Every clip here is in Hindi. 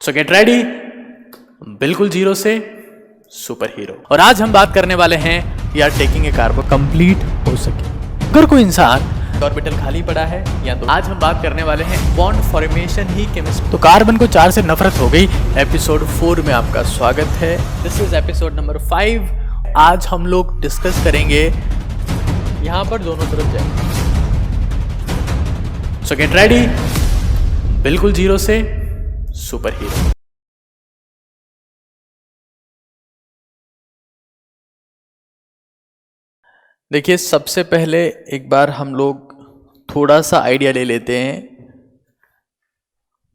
सो गेट रेडी, बिल्कुल जीरो से सुपर हीरो। और आज हम बात करने वाले हैं यार टेकिंग ए कार्बो कंप्लीट हो सके अगर कोई इंसान ऑर्बिटल खाली पड़ा है या तो आज हम बात करने वाले हैं बॉन्ड फॉर्मेशन ही केमिस्ट्री। तो कार्बन को 4 से नफरत हो गई। एपिसोड 4 में आपका स्वागत है। This is episode number 5। आज हम लोग डिस्कस करेंगे, यहां पर दोनों तरफ जाएंगे। सो गेट रेडी, बिल्कुल जीरो से सुपर हीरो। देखिए, सबसे पहले एक बार हम लोग थोड़ा सा आइडिया ले लेते हैं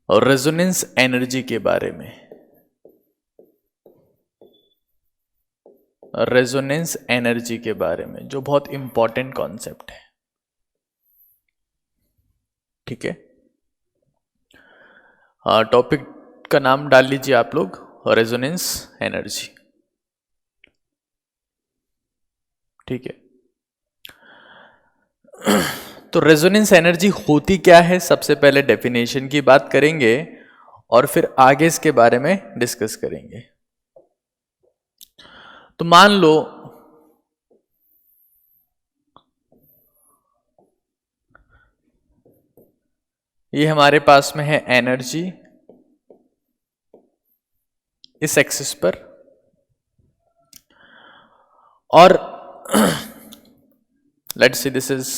और रेजोनेंस एनर्जी के बारे में। रेजोनेंस एनर्जी के बारे में जो बहुत इंपॉर्टेंट कॉन्सेप्ट है, ठीक है। टॉपिक का नाम डाल लीजिए आप लोग, रेजोनेंस एनर्जी, ठीक है। तो रेजोनेंस एनर्जी होती क्या है, सबसे पहले डेफिनेशन की बात करेंगे और फिर आगे इसके बारे में डिस्कस करेंगे। तो मान लो ये हमारे पास में है एनर्जी इस एक्सिस पर, और let's see this is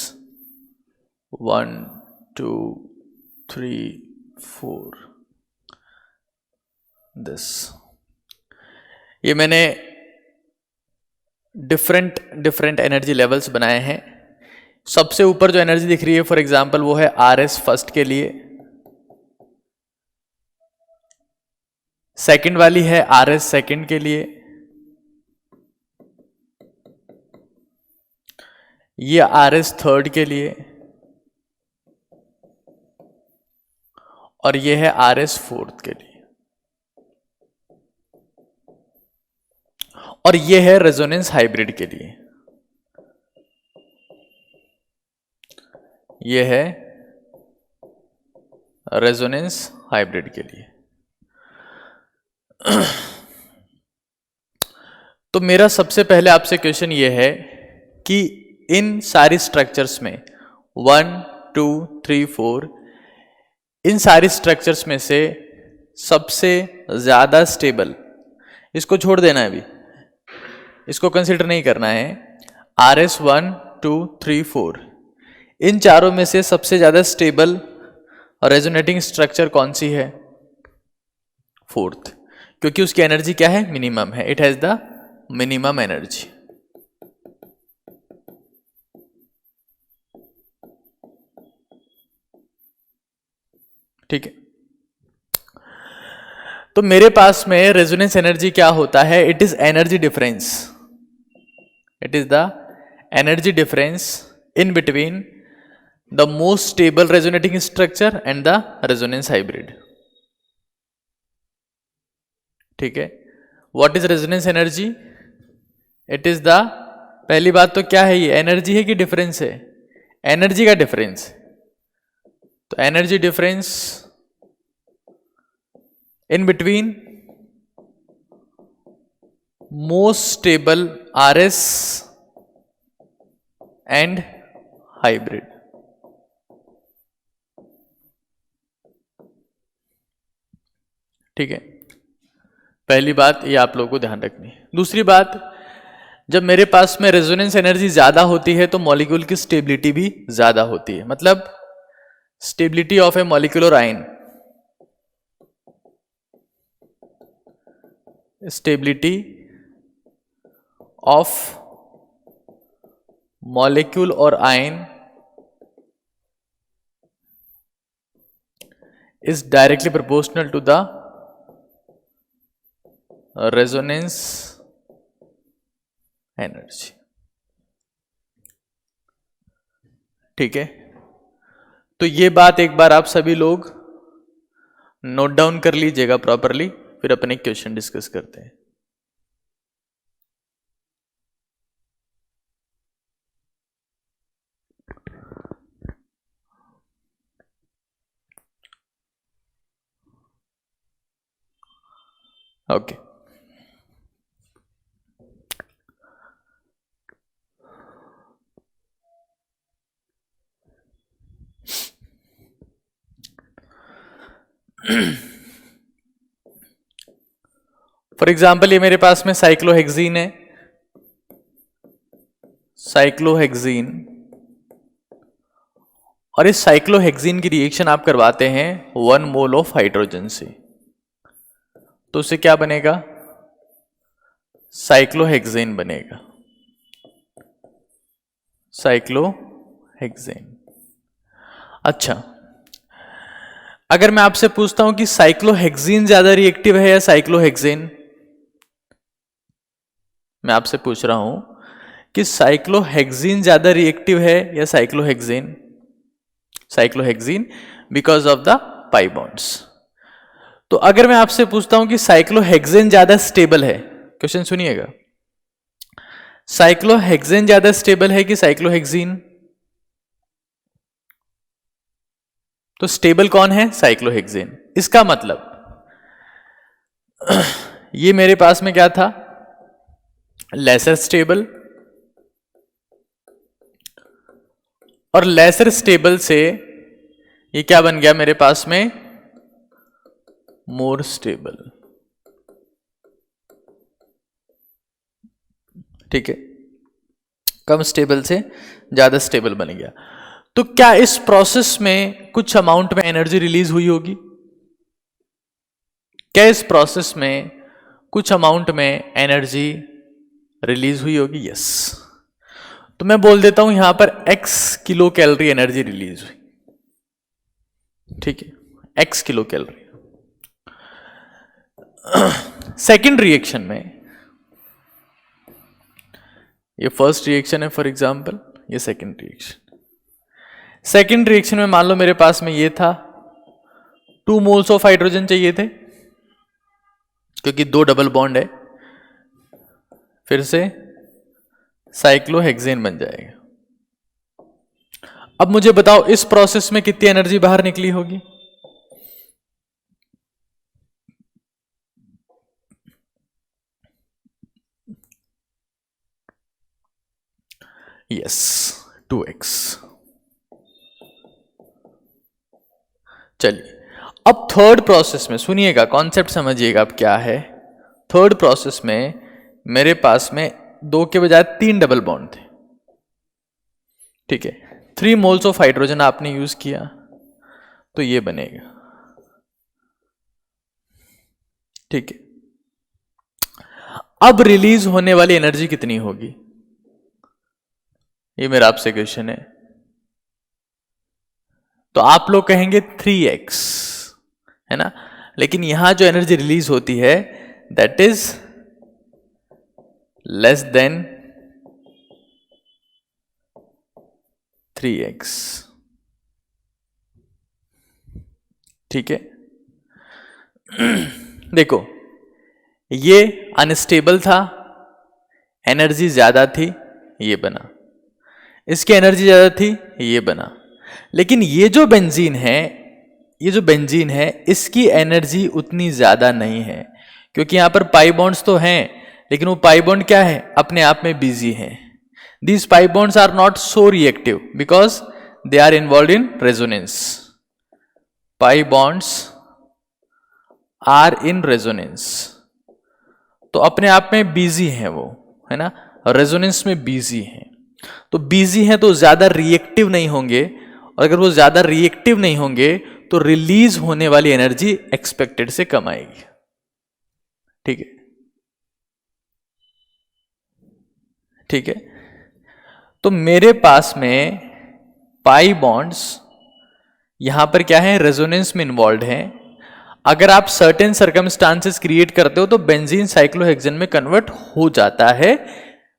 1 2 3 4 this. ये मैंने डिफरेंट एनर्जी लेवल्स बनाए हैं। सबसे ऊपर जो एनर्जी दिख रही है फॉर एग्जांपल वो है RS फर्स्ट के लिए, सेकंड वाली है RS सेकंड के लिए, ये RS थर्ड के लिए, और ये है RS फोर्थ के लिए, और ये है रेजोनेंस हाइब्रिड के लिए। ये है रेजोनेंस हाइब्रिड के लिए। तो मेरा सबसे पहले आपसे क्वेश्चन ये है कि इन सारी स्ट्रक्चर्स में 1 2 3 4 इन सारी स्ट्रक्चर्स में से सबसे ज्यादा स्टेबल, इसको छोड़ देना है, अभी इसको कंसिडर नहीं करना है, RS 1 2 3 4 इन चारों में से सबसे ज्यादा स्टेबल रेजोनेटिंग स्ट्रक्चर कौन सी है? फोर्थ, क्योंकि उसकी एनर्जी क्या है? मिनिमम है। It has the minimum energy. ठीक है। तो मेरे पास में रेजोनेंस एनर्जी क्या होता है? It is energy difference. It is the energy difference in between the most stable resonating structure and the resonance hybrid. ठीक है। What is resonance energy? It is the, पहली बात तो क्या है, ये एनर्जी है कि डिफरेंस है? एनर्जी का डिफरेंस। तो energy difference in between most stable RS and hybrid. ठीक है, पहली बात ये आप लोगों को ध्यान रखनी है। दूसरी बात, जब मेरे पास में रेजोनेंस एनर्जी ज्यादा होती है तो मॉलिक्यूल की स्टेबिलिटी भी ज्यादा होती है। मतलब stability of a molecular ion, stability of molecule और ion is directly proportional to the resonance energy. ठीक है, तो ये बात एक बार आप सभी लोग नोट डाउन कर लीजिएगा प्रॉपरली, फिर अपने क्वेश्चन डिस्कस करते हैं। ओके फॉर एग्जाम्पल ये मेरे पास में साइक्लोहेक्सीन है, साइक्लोहेक्सीन, और इस साइक्लोहेक्सीन की रिएक्शन आप करवाते हैं 1 मोल ऑफ हाइड्रोजन से, तो उससे क्या बनेगा, साइक्लोहेक्सेन बनेगा, साइक्लोहेक्सेन। अच्छा, अगर मैं आपसे पूछता हूं कि साइक्लोहेक्सीन ज्यादा रिएक्टिव है या साइक्लोहेक्सेन, मैं आपसे पूछ रहा हूं कि साइक्लोहेक्सीन ज्यादा रिएक्टिव है या cyclohexane, cyclohexene because of the pi bonds. तो अगर मैं आपसे पूछता हूं कि साइक्लोहेक्सेन ज्यादा स्टेबल है, क्वेश्चन सुनिएगा, साइक्लोहेक्सेन ज्यादा स्टेबल है कि साइक्लोहेक्सीन, तो स्टेबल कौन है, साइक्लोहेक्सेन। इसका मतलब ये मेरे पास में क्या था, लेसर स्टेबल, और लेसर स्टेबल से ये क्या बन गया मेरे पास में, मोर स्टेबल। ठीक है, कम स्टेबल से ज्यादा स्टेबल बन गया। तो क्या इस प्रोसेस में कुछ अमाउंट में एनर्जी रिलीज हुई होगी, क्या इस प्रोसेस में कुछ अमाउंट में एनर्जी रिलीज हुई होगी, यस। तो मैं बोल देता हूं यहां पर x kilo calorie energy release हुई, ठीक है, x kilo calorie. Second reaction में, ये फर्स्ट रिएक्शन है फॉर एग्जांपल, ये सेकेंड रिएक्शन, सेकेंड रिएक्शन में मान लो मेरे पास में ये था 2 मोल्स ऑफ हाइड्रोजन चाहिए थे, क्योंकि 2 डबल बॉन्ड है, फिर से साइक्लोहेक्सेन बन जाएगा। अब मुझे बताओ इस प्रोसेस में कितनी एनर्जी बाहर निकली होगी, यस 2x। चलिए अब थर्ड प्रोसेस में सुनिएगा, कॉन्सेप्ट समझिएगा अब क्या है। थर्ड प्रोसेस में मेरे पास में 2 के बजाय 3 डबल बॉन्ड थे, ठीक है, 3 मोल्स ऑफ हाइड्रोजन आपने यूज किया, तो ये बनेगा, ठीक है। अब रिलीज होने वाली एनर्जी कितनी होगी, ये मेरा आपसे क्वेश्चन है। तो आप लोग कहेंगे 3x, है ना, लेकिन यहां जो एनर्जी रिलीज होती है that is less than 3x, ठीक है। देखो ये अनस्टेबल था, एनर्जी ज्यादा थी, ये बना, इसकी एनर्जी ज्यादा थी, ये बना। लेकिन ये जो बेंजीन है, ये जो बेंजीन है, इसकी एनर्जी उतनी ज्यादा नहीं है, क्योंकि यहां पर पाई बॉन्ड्स तो हैं, लेकिन वो पाई बॉन्ड क्या है, अपने आप में बिजी है। These pi bonds are not so reactive because they are involve in resonance. Pi bonds are in resonance, तो अपने आप में बिजी है वो, है ना, रेजोनेंस में बिजी है। तो बिजी है तो ज्यादा रिएक्टिव नहीं होंगे, और अगर वो ज्यादा रिएक्टिव नहीं होंगे तो रिलीज होने वाली एनर्जी एक्सपेक्टेड से कम आएगी, ठीक है, ठीक है। तो मेरे पास में पाई बॉन्ड्स यहां पर क्या है, रेजोनेंस में इन्वॉल्व हैं। अगर आप सर्टेन सर्कमस्टांसेस क्रिएट करते हो तो बेंजीन साइक्लोहेक्सेन में कन्वर्ट हो जाता है,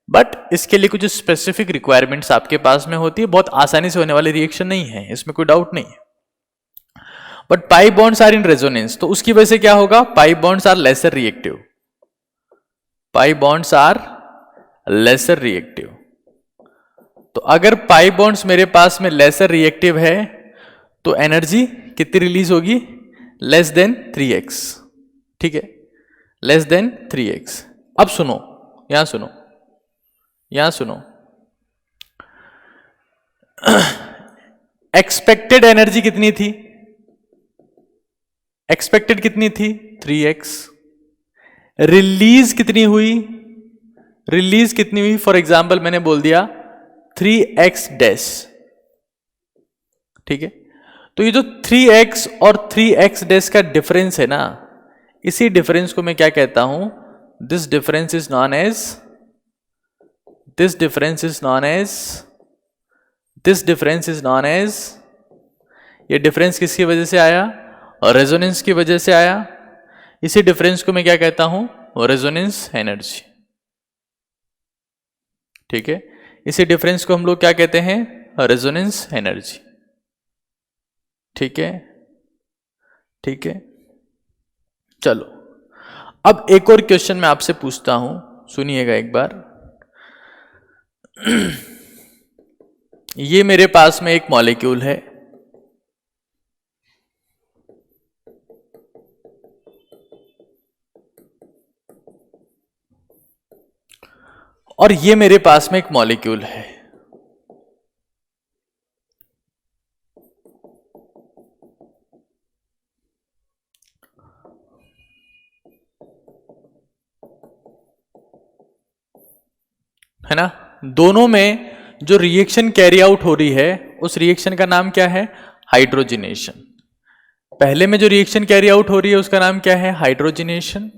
बट इसके लिए कुछ स्पेसिफिक रिक्वायरमेंट्स आपके पास में होती है। बहुत आसानी से होने वाली रिएक्शन नहीं है, इसमें कोई डाउट नहीं है। But pi bonds are in resonance, तो उसकी वजह से क्या होगा, pi bonds are lesser reactive, pi bonds are lesser reactive. तो अगर पाई बॉन्ड्स मेरे पास में लेसर रिएक्टिव है तो एनर्जी कितनी रिलीज होगी, लेस देन 3x, ठीक है, लेस देन 3x। अब सुनो, यहां सुनो, यहां सुनो, एक्सपेक्टेड एनर्जी कितनी थी? एक्सपेक्टेड कितनी थी? 3x। रिलीज कितनी हुई? रिलीज कितनी हुई? फॉर एग्जाम्पल मैंने बोल दिया 3x डैश, ठीक है। तो ये जो 3x और 3x डैश का डिफरेंस है ना, इसी डिफरेंस को मैं क्या कहता हूं? This difference is non age, this difference is non age, this difference is non age, ये डिफरेंस किसकी वजह से आया? और रेजोनेंस की वजह से आया। इसी डिफरेंस को मैं क्या कहता हूं? रेजोनेंस एनर्जी, ठीक है। इसी डिफरेंस को हम लोग क्या कहते हैं? रेजोनेंस एनर्जी, ठीक है, ठीक है। चलो अब एक और क्वेश्चन मैं आपसे पूछता हूं, सुनिएगा एक बार। ये मेरे पास में एक मॉलिक्यूल है, और ये मेरे पास में एक मॉलिक्यूल है। है ना? दोनों में जो रिएक्शन कैरी आउट हो रही है, उस रिएक्शन का नाम क्या है? हाइड्रोजिनेशन। पहले में जो रिएक्शन कैरी आउट हो रही है उसका नाम क्या है? हाइड्रोजिनेशन।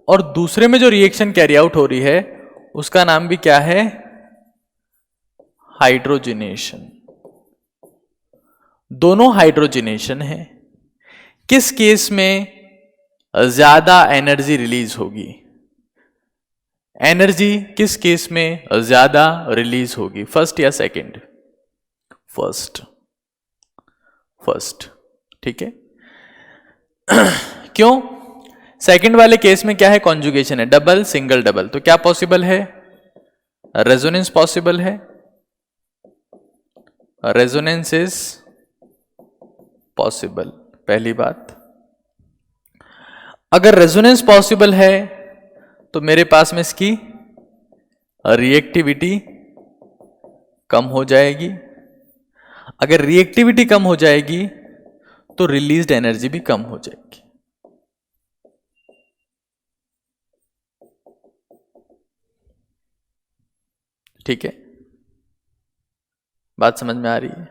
और दूसरे में जो रिएक्शन कैरी आउट हो रही है उसका नाम भी क्या है? हाइड्रोजिनेशन। दोनों हाइड्रोजिनेशन है। किस केस में ज्यादा एनर्जी रिलीज होगी? एनर्जी किस केस में ज्यादा रिलीज होगी, फर्स्ट या सेकंड? फर्स्ट, फर्स्ट, ठीक है। क्यों? सेकंड वाले केस में क्या है? कॉन्जुगेशन है, डबल, सिंगल, डबल। तो क्या पॉसिबल है? रेजोनेंस पॉसिबल है। रेजोनेंस इज पॉसिबल, पहली बात। अगर रेजोनेंस पॉसिबल है तो मेरे पास में इसकी रिएक्टिविटी कम हो जाएगी। अगर रिएक्टिविटी कम हो जाएगी तो रिलीज्ड एनर्जी भी कम हो जाएगी। ठीक है, बात समझ में आ रही है?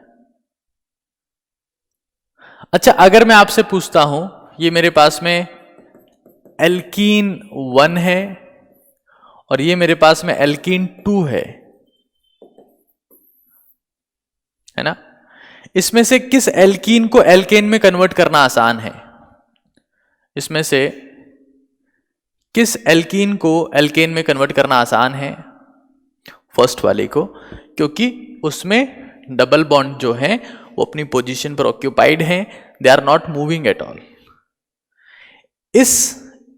अच्छा, अगर मैं आपसे पूछता हूं, ये मेरे पास में एल्कीन 1 है और ये मेरे पास में एल्कीन 2 है ना? इसमें से किस एल्कीन को एल्केन में कन्वर्ट करना आसान है? इसमें से किस एल्कीन को एल्केन में कन्वर्ट करना आसान है? फर्स्ट वाले को, क्योंकि उसमें डबल बॉन्ड जो है वो अपनी पोजीशन पर ऑक्यूपाइड हैं, they are not moving at all. इस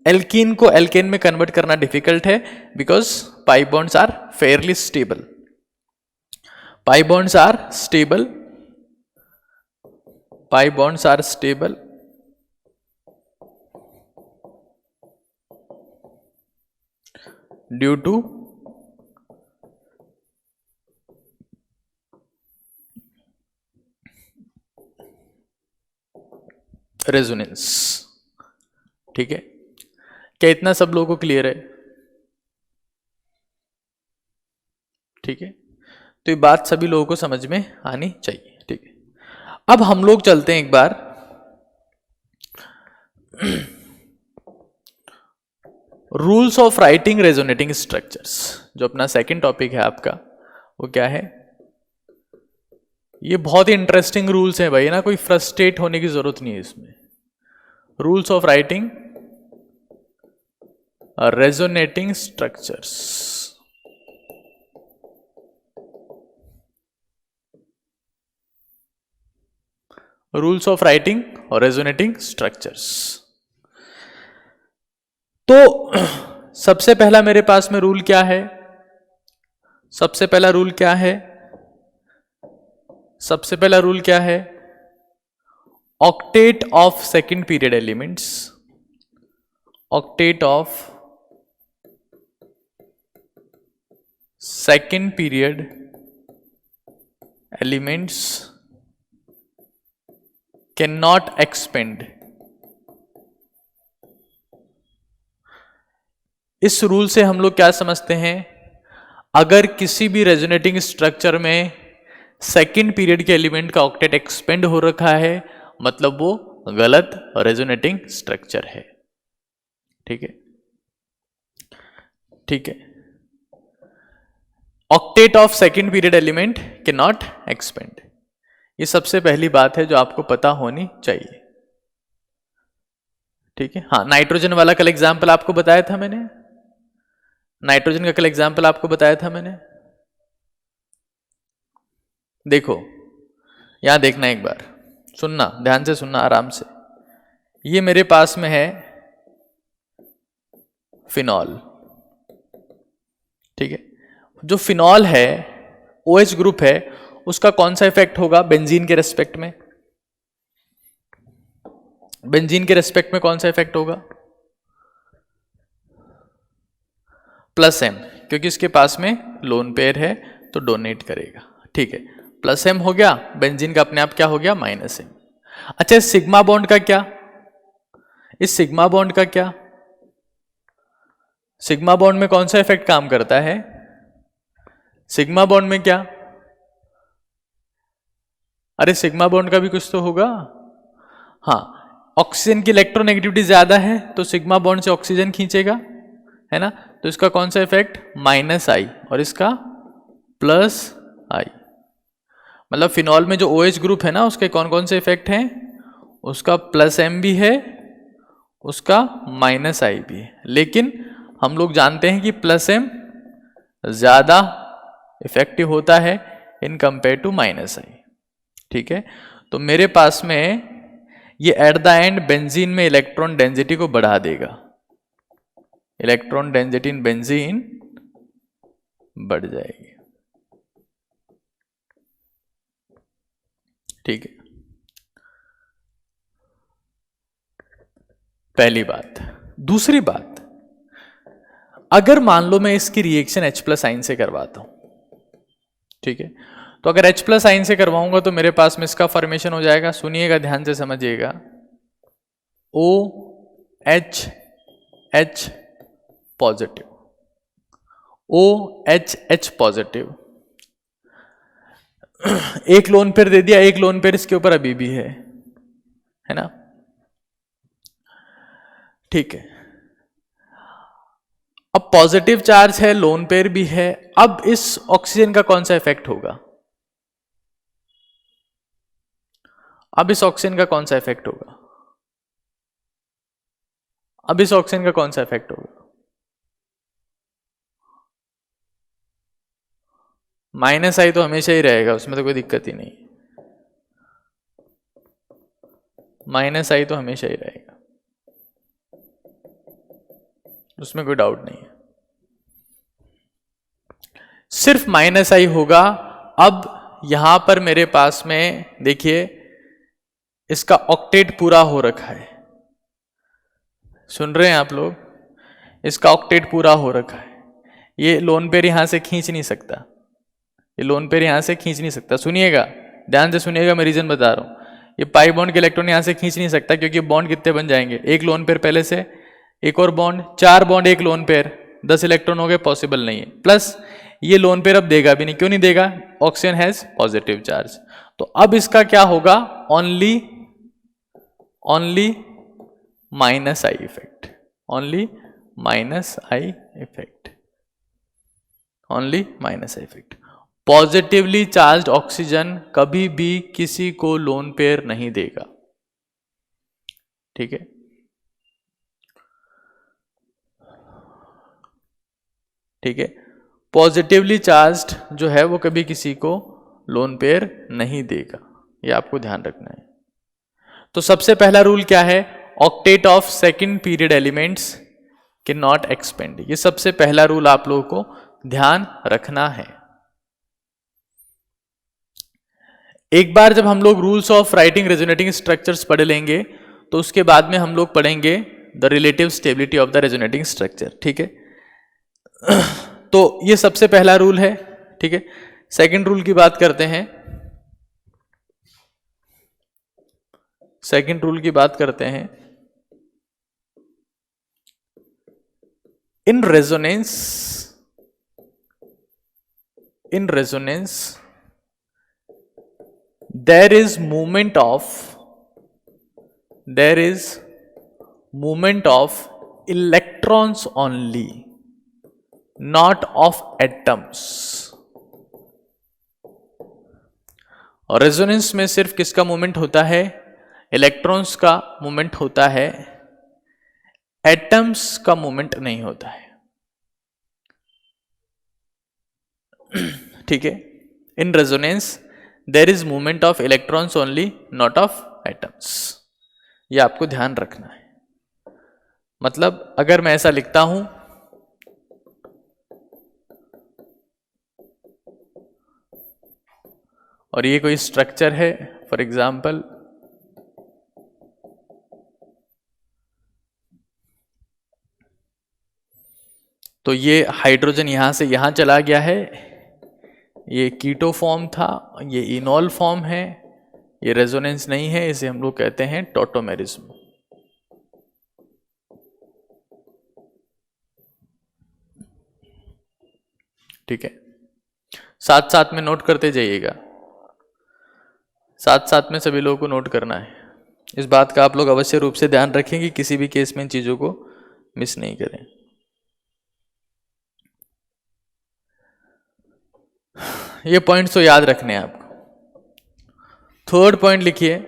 एल्कीन को एल्केन में कन्वर्ट करना डिफिकल्ट है because pi bonds are fairly stable. Pi bonds are stable, pi bonds are stable due to resonance. ठीक है, क्या इतना सब लोगों को क्लियर है? ठीक है, तो ये बात सभी लोगों को समझ में आनी चाहिए। ठीक है, अब हम लोग चलते हैं एक बार rules of writing resonating structures. जो अपना सेकंड टॉपिक है आपका, वो क्या है? ये बहुत ही इंटरेस्टिंग रूल्स हैं भाई, ना कोई फ्रस्ट्रेट होने की जरूरत नहीं है इसमें। Rules of writing resonating structures. Rules of writing और रेजोनेटिंग स्ट्रक्चर्स। तो सबसे पहला मेरे पास में रूल क्या है? सबसे पहला रूल क्या है? सबसे पहला रूल क्या है? Octet of second period elements octet of second period elements cannot expand। इस रूल से हम लोग क्या समझते हैं, अगर किसी भी रेजोनेटिंग स्ट्रक्चर में सेकंड पीरियड के एलिमेंट का ऑक्टेट एक्सपेंड हो रखा है, मतलब वो गलत रेजोनेटिंग स्ट्रक्चर है। ठीक है, ठीक है। Octet of second period element can not expand, ये सबसे पहली बात है जो आपको पता होनी चाहिए। ठीक है, हाँ, नाइट्रोजन वाला कल एग्जाम्पल आपको बताया था मैंने, नाइट्रोजन का कल एग्जाम्पल आपको बताया था मैंने। देखो यहां देखना, एक बार सुनना, ध्यान से सुनना, आराम से। ये मेरे पास में है फिनॉल। ठीक है, जो फिनॉल है OH ग्रुप है, उसका कौन सा इफेक्ट होगा बेंजीन के रेस्पेक्ट में? बेंजीन के रेस्पेक्ट में कौन सा इफेक्ट होगा? +M, क्योंकि इसके पास में लोन पेयर है तो डोनेट करेगा। ठीक है, +M हो गया, बेंजीन का अपने आप क्या हो गया? -M। अच्छा, इस सिग्मा बॉन्ड का क्या? इस सिग्मा बॉन्ड का क्या? सिग्मा बॉन्ड में कौन सा इफेक्ट काम करता है? सिग्मा बॉन्ड में क्या? अरे सिग्मा बॉन्ड का भी कुछ तो होगा। हाँ, ऑक्सीजन की इलेक्ट्रोनेगेटिविटी ज्यादा है तो सिग्मा बॉन्ड से ऑक्सीजन खींचेगा, है ना, तो इसका कौन सा इफेक्ट? -I, और इसका +I। मतलब फिनॉल में जो OH ग्रुप है ना, उसके कौन कौन से इफेक्ट हैं? उसका +M भी है, उसका -I भी है। लेकिन हम लोग जानते हैं कि +M ज्यादा इफेक्टिव होता है इन कंपेयर टू -I। ठीक है, तो मेरे पास में ये एट द एंड बेंजीन में इलेक्ट्रॉन डेंसिटी को बढ़ा देगा, इलेक्ट्रॉन डेंसिटी इन बेंजीन बढ़ जाएगी। ठीक है, पहली बात। दूसरी बात, अगर मान लो मैं इसकी रिएक्शन H+ आयन से करवाता हूं, ठीक है, तो अगर H+ आयन से करवाऊंगा तो मेरे पास में इसका फॉर्मेशन हो जाएगा, सुनिएगा, ध्यान से समझिएगा, OH पॉजिटिव, OH पॉजिटिव। एक लोन पेयर दे दिया, एक लोन पेयर इसके ऊपर अभी भी है ना? ठीक है, अब पॉजिटिव चार्ज है, लोन पेयर भी है, अब इस ऑक्सीजन का कौन सा इफेक्ट होगा? अब इस ऑक्सीजन का कौन सा इफेक्ट होगा? अब इस ऑक्सीजन का कौन सा इफेक्ट होगा? -I तो हमेशा ही रहेगा, उसमें तो कोई दिक्कत ही नहीं, -I तो हमेशा ही रहेगा, उसमें कोई डाउट नहीं है, सिर्फ -I होगा। अब यहां पर मेरे पास में देखिए, इसका ऑक्टेट पूरा हो रखा है, सुन रहे हैं आप लोग? इसका ऑक्टेट पूरा हो रखा है, ये लोन पेयर यहां से खींच नहीं सकता, ये लोन पेयर यहां से खींच नहीं सकता। सुनिएगा, ध्यान से सुनिएगा, मैं रीजन बता रहा हूं। ये पाई बॉन्ड के इलेक्ट्रॉन यहां से खींच नहीं सकता, क्योंकि बॉन्ड कितने बन जाएंगे? एक लोन पेयर पहले से, एक और बॉन्ड, 4 बॉन्ड, एक लोन पेयर, 10 इलेक्ट्रॉन हो गए, पॉसिबल नहीं है। प्लस ये लोन पेयर अब देगा भी नहीं, क्यों नहीं देगा? Oxygen has positive charge. तो अब इसका क्या होगा? Only -I effect, only -I effect, only -I effect. Positively charged oxygen कभी भी किसी को लोन पेयर नहीं देगा। ठीक है, ठीक है, पॉजिटिवली चार्ज्ड जो है वो कभी किसी को लोन पेयर नहीं देगा, ये आपको ध्यान रखना है। तो सबसे पहला रूल क्या है? Octet of second period elements can not expand, ये सबसे पहला रूल आप लोगों को ध्यान रखना है। एक बार जब हम लोग rules of writing resonating structures पढ़ लेंगे तो उसके बाद में हम लोग पढ़ेंगे the relative stability of the resonating structure. ठीक है, तो ये सबसे पहला रूल है। ठीक है, सेकंड रूल की बात करते हैं। सेकंड रूल की बात करते हैं। In resonance there is movement of electrons only, not of atoms। और रेजोनेंस में सिर्फ किसका मूवमेंट होता है? इलेक्ट्रॉन्स का मूवमेंट होता है, एटम्स का मूवमेंट नहीं होता है। ठीक है, in resonance there is movement of electrons only, not of atoms. ये आपको ध्यान रखना है। मतलब अगर मैं ऐसा लिखता हूं, और ये कोई स्ट्रक्चर है, फॉर एग्जाम्पल तो ये हाइड्रोजन यहां से यहां चला गया है, ये कीटो फॉर्म था, ये इनॉल फॉर्म है, ये रेजोनेंस नहीं है, इसे हम लोग कहते हैं टॉटोमेरिज्म। ठीक है, साथ साथ में नोट करते जाइएगा, साथ साथ में सभी लोगों को नोट करना है। इस बात का आप लोग अवश्य रूप से ध्यान रखें कि किसी भी केस में इन चीजों को मिस नहीं करें। ये पॉइंट्स तो याद रखने हैं आपको। थर्ड पॉइंट लिखिए,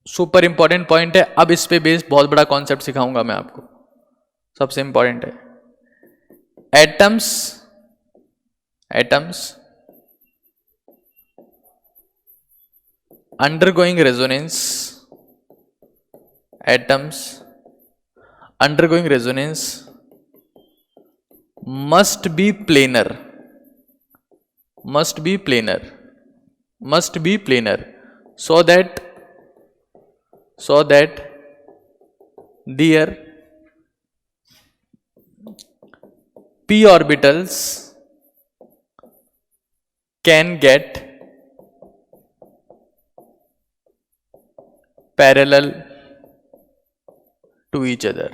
सुपर इंपॉर्टेंट पॉइंट है। अब इस पे बेस्ड बहुत बड़ा कॉन्सेप्ट सिखाऊंगा मैं आपको, सबसे इंपॉर्टेंट है। Atoms undergoing resonance must be planar so that their p orbitals can get parallel to each other।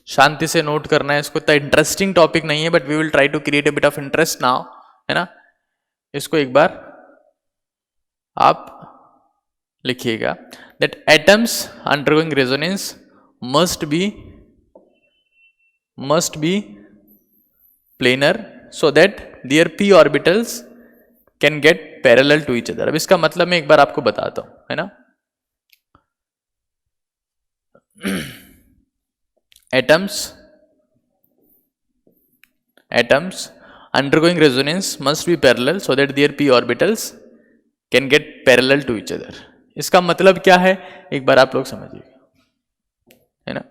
शांति से नोट करना है इसको, इतना इंटरेस्टिंग टॉपिक नहीं है, but we will try to create a bit of interest now, है ना। इसको एक बार आप लिखिएगा, that atoms undergoing resonance must be planar so that their p orbitals can get parallel to each other. अब इसका मतलब मैं एक बार आपको बताता हूं, है ना। Atoms undergoing resonance must be parallel so that their p orbitals can get parallel to each other। इसका मतलब क्या है एक बार आप लोग समझिएगा, है ना।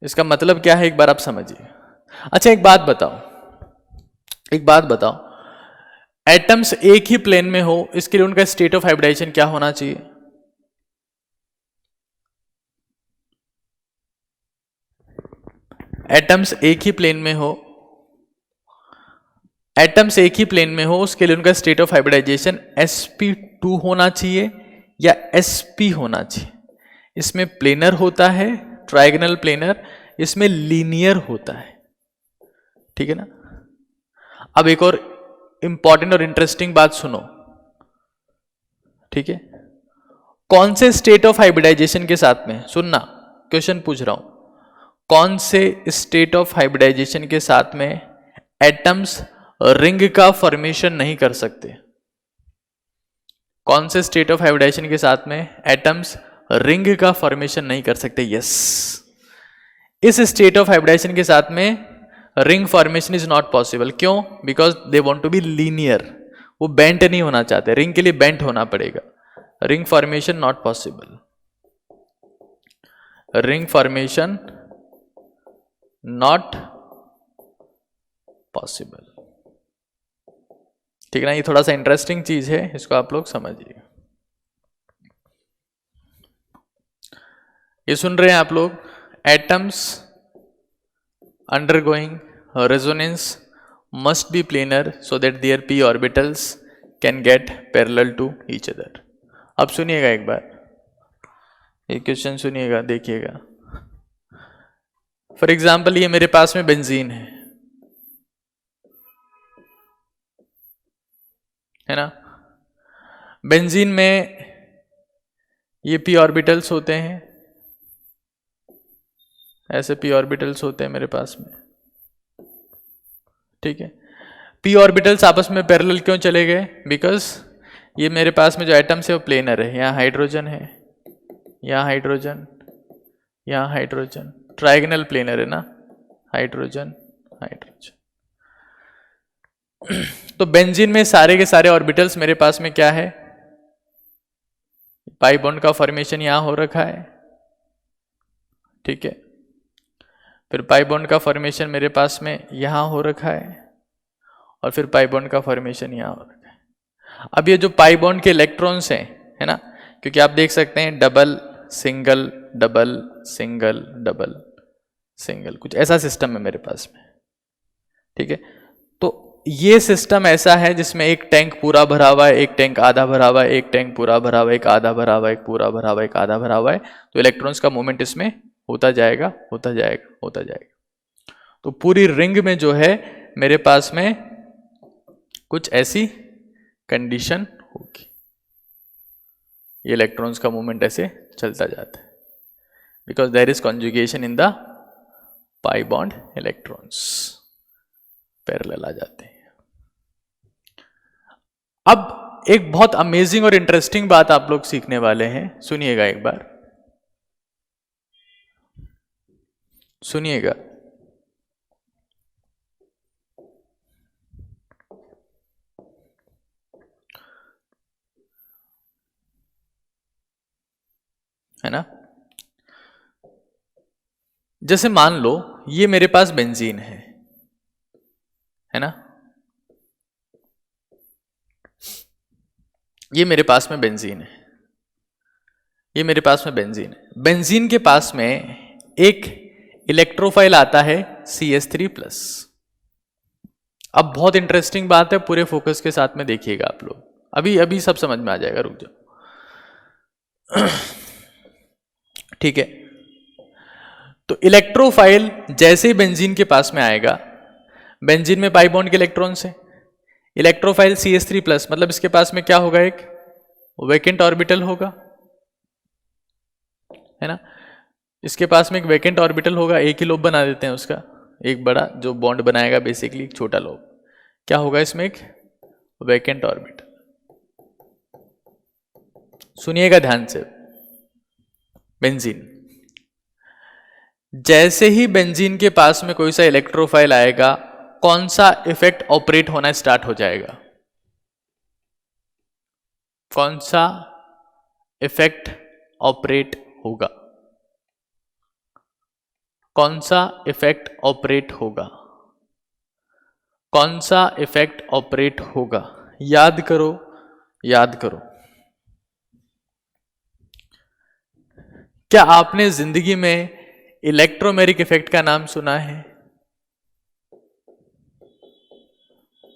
इसका मतलब क्या है एक बार आप समझिए। अच्छा एक बात बताओ, एटम्स एक ही प्लेन में हो, इसके लिए उनका स्टेट ऑफ हाइब्रिडाइजेशन क्या होना चाहिए? एटम्स एक ही प्लेन में हो, उसके लिए उनका स्टेट ऑफ हाइब्रिडाइजेशन sp2 होना चाहिए या sp होना चाहिए। इसमें प्लेनर होता है, ट्रायगोनल प्लेनर, इसमें लीनियर होता है। ठीक है ना। अब एक और इंपॉर्टेंट और इंटरेस्टिंग बात सुनो, ठीक है। कौन से स्टेट ऑफ हाइब्रिडाइजेशन के साथ में, सुनना क्वेश्चन पूछ रहा हूं, कौन से स्टेट ऑफ हाइब्रिडाइजेशन के साथ में एटम्स रिंग का फॉर्मेशन नहीं कर सकते? कौन से स्टेट ऑफ हाइब्रिडाइजेशन के साथ में एटम्स रिंग का फॉर्मेशन नहीं कर सकते? यस, इस स्टेट ऑफ हाइब्रिडाइजेशन के साथ में ring formation is not possible. क्यों? Because they want to be linear, वो बेंट नहीं होना चाहते, रिंग के लिए बेंट होना पड़ेगा। Ring formation not possible, ring formation not possible. ठीक है ना, ये थोड़ा सा इंटरेस्टिंग चीज है, इसको आप लोग समझिए। ये सुन रहे हैं आप लोग? Atoms undergoing resonance must be planar so that their p orbitals can get parallel to each other. अब सुनिएगा एक बार, ये क्वेश्चन सुनिएगा, देखिएगा. फॉर एग्जाम्पल ये मेरे पास में बेंजीन है ना. बेंजीन में ये p ऑर्बिटल्स होते हैं, ऐसे p ऑर्बिटल्स होते हैं मेरे पास में. ठीक है. p ऑर्बिटल्स आपस में पैरेलल क्यों चले गए? बिकॉज ये मेरे पास में जो एटम्स है वो प्लेनर है. यहाँ हाइड्रोजन है, यहाँ हाइड्रोजन, यहाँ हाइड्रोजन, ट्राइगोनल प्लेनर है ना, हाइड्रोजन हाइड्रोजन. तो बेंजीन में सारे के सारे ऑर्बिटल्स मेरे पास में क्या है? पाई बॉन्ड का फॉर्मेशन यहां हो रखा है. ठीक है. फिर पाई बॉन्ड का फॉर्मेशन मेरे पास में यहां हो रखा है, और फिर पाई बॉन्ड का फॉर्मेशन यहां हो रखा है. अब ये जो पाई बॉन्ड के इलेक्ट्रॉन्स हैं, है ना, क्योंकि आप देख सकते हैं double single double single double single, कुछ ऐसा सिस्टम है मेरे पास में. ठीक है. तो ये सिस्टम ऐसा है जिसमें एक टैंक पूरा भरा हुआ है, एक टैंक आधा भरा हुआ है, एक टैंक पूरा भरा हुआ है, एक आधा भरा हुआ है, एक पूरा भरा हुआ है, एक आधा भरा हुआ है. तो इलेक्ट्रॉन्स का मूवमेंट इसमें होता जाएगा होता जाएगा होता जाएगा. तो पूरी रिंग में जो है मेरे पास में कुछ ऐसी कंडीशन होगी, ये इलेक्ट्रॉन्स का मूवमेंट ऐसे चलता जाता है, because there is conjugation in the pi bond, electrons parallel आ जाते हैं. अब एक बहुत अमेजिंग और इंटरेस्टिंग बात आप लोग सीखने वाले हैं, सुनिएगा एक बार, सुनिएगा. है ना. जैसे मान लो ये मेरे पास बेंजीन है ना, ये मेरे पास में बेंजीन है, ये मेरे पास में बेंजीन है. बेंजीन के पास में एक इलेक्ट्रोफाइल आता है CH3+. अब बहुत इंटरेस्टिंग बात है, पूरे फोकस के साथ में देखिएगा आप लोग, अभी अभी सब समझ में आ जाएगा, रुक जाओ. ठीक है. तो इलेक्ट्रोफाइल जैसे ही बेंजीन के पास में आएगा, बेंजीन में पाई बॉन्ड के इलेक्ट्रॉन्स है, इलेक्ट्रोफाइल CH3+, मतलब इसके पास में क्या होगा? एक वैकेंट ऑर्बिटल होगा, है ना. इसके पास में एक वैकेंट ऑर्बिटल होगा, एक ही लोब बना देते हैं उसका, एक बड़ा जो बॉन्ड बनाएगा बेसिकली एक छोटा लोब. क्या होगा इसमें? एक वैकेंट ऑर्बिटल. सुनिएगा ध्यान से. बेंजीन, जैसे ही बेंजीन के पास में कोई सा इलेक्ट्रोफाइल आएगा, कौन सा इफेक्ट ऑपरेट होना स्टार्ट हो जाएगा? कौन सा इफेक्ट ऑपरेट होगा? कौन सा इफेक्ट ऑपरेट होगा? कौन सा इफेक्ट ऑपरेट होगा? याद करो, याद करो. क्या आपने जिंदगी में इलेक्ट्रोमेरिक इफेक्ट का नाम सुना है?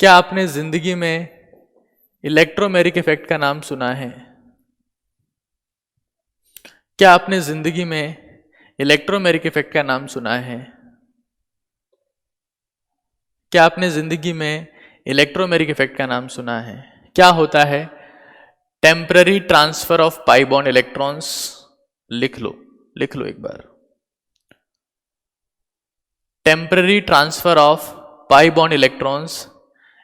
क्या आपने जिंदगी में इलेक्ट्रोमेरिक इफेक्ट का नाम सुना है? क्या आपने जिंदगी में इलेक्ट्रोमेरिक इफेक्ट का नाम सुना है? क्या आपने जिंदगी में इलेक्ट्रोमेरिक इफेक्ट का नाम सुना है? क्या होता है? Temporary transfer of pi bond electrons. लिख लो, लिख लो एक बार. Temporary transfer of pi bond electrons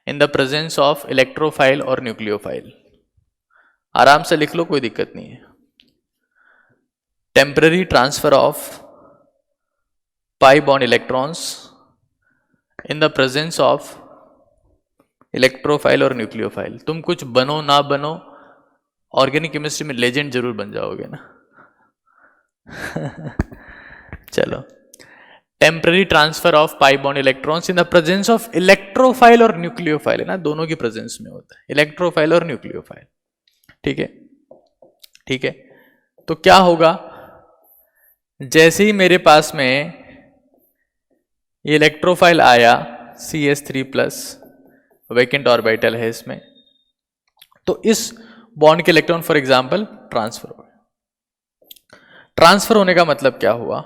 in the presence of electrophile और न्यूक्लियोफाइल. आराम से लिख लो, कोई दिक्कत नहीं है. Temporary transfer of pi bond electrons in the presence of electrophile और न्यूक्लियोफाइल. तुम कुछ बनो ना बनो, ऑर्गेनिक केमिस्ट्री में लेजेंड जरूर बन जाओगे ना. चलो. Temporary transfer of pi bond electrons in the presence of electrophile और न्यूक्लियोफाइल, है ना, दोनों की प्रेजेंस में होता है, इलेक्ट्रोफाइल और न्यूक्लियोफाइल. ठीक है, ठीक है. तो क्या होगा? जैसे ही मेरे पास में ये इलेक्ट्रोफाइल आया CH3+, वैकेंट ऑर्बिटल है इसमें, तो इस बॉन्ड के इलेक्ट्रॉन फॉर एग्जांपल ट्रांसफर हो गए। ट्रांसफर होने का मतलब क्या हुआ?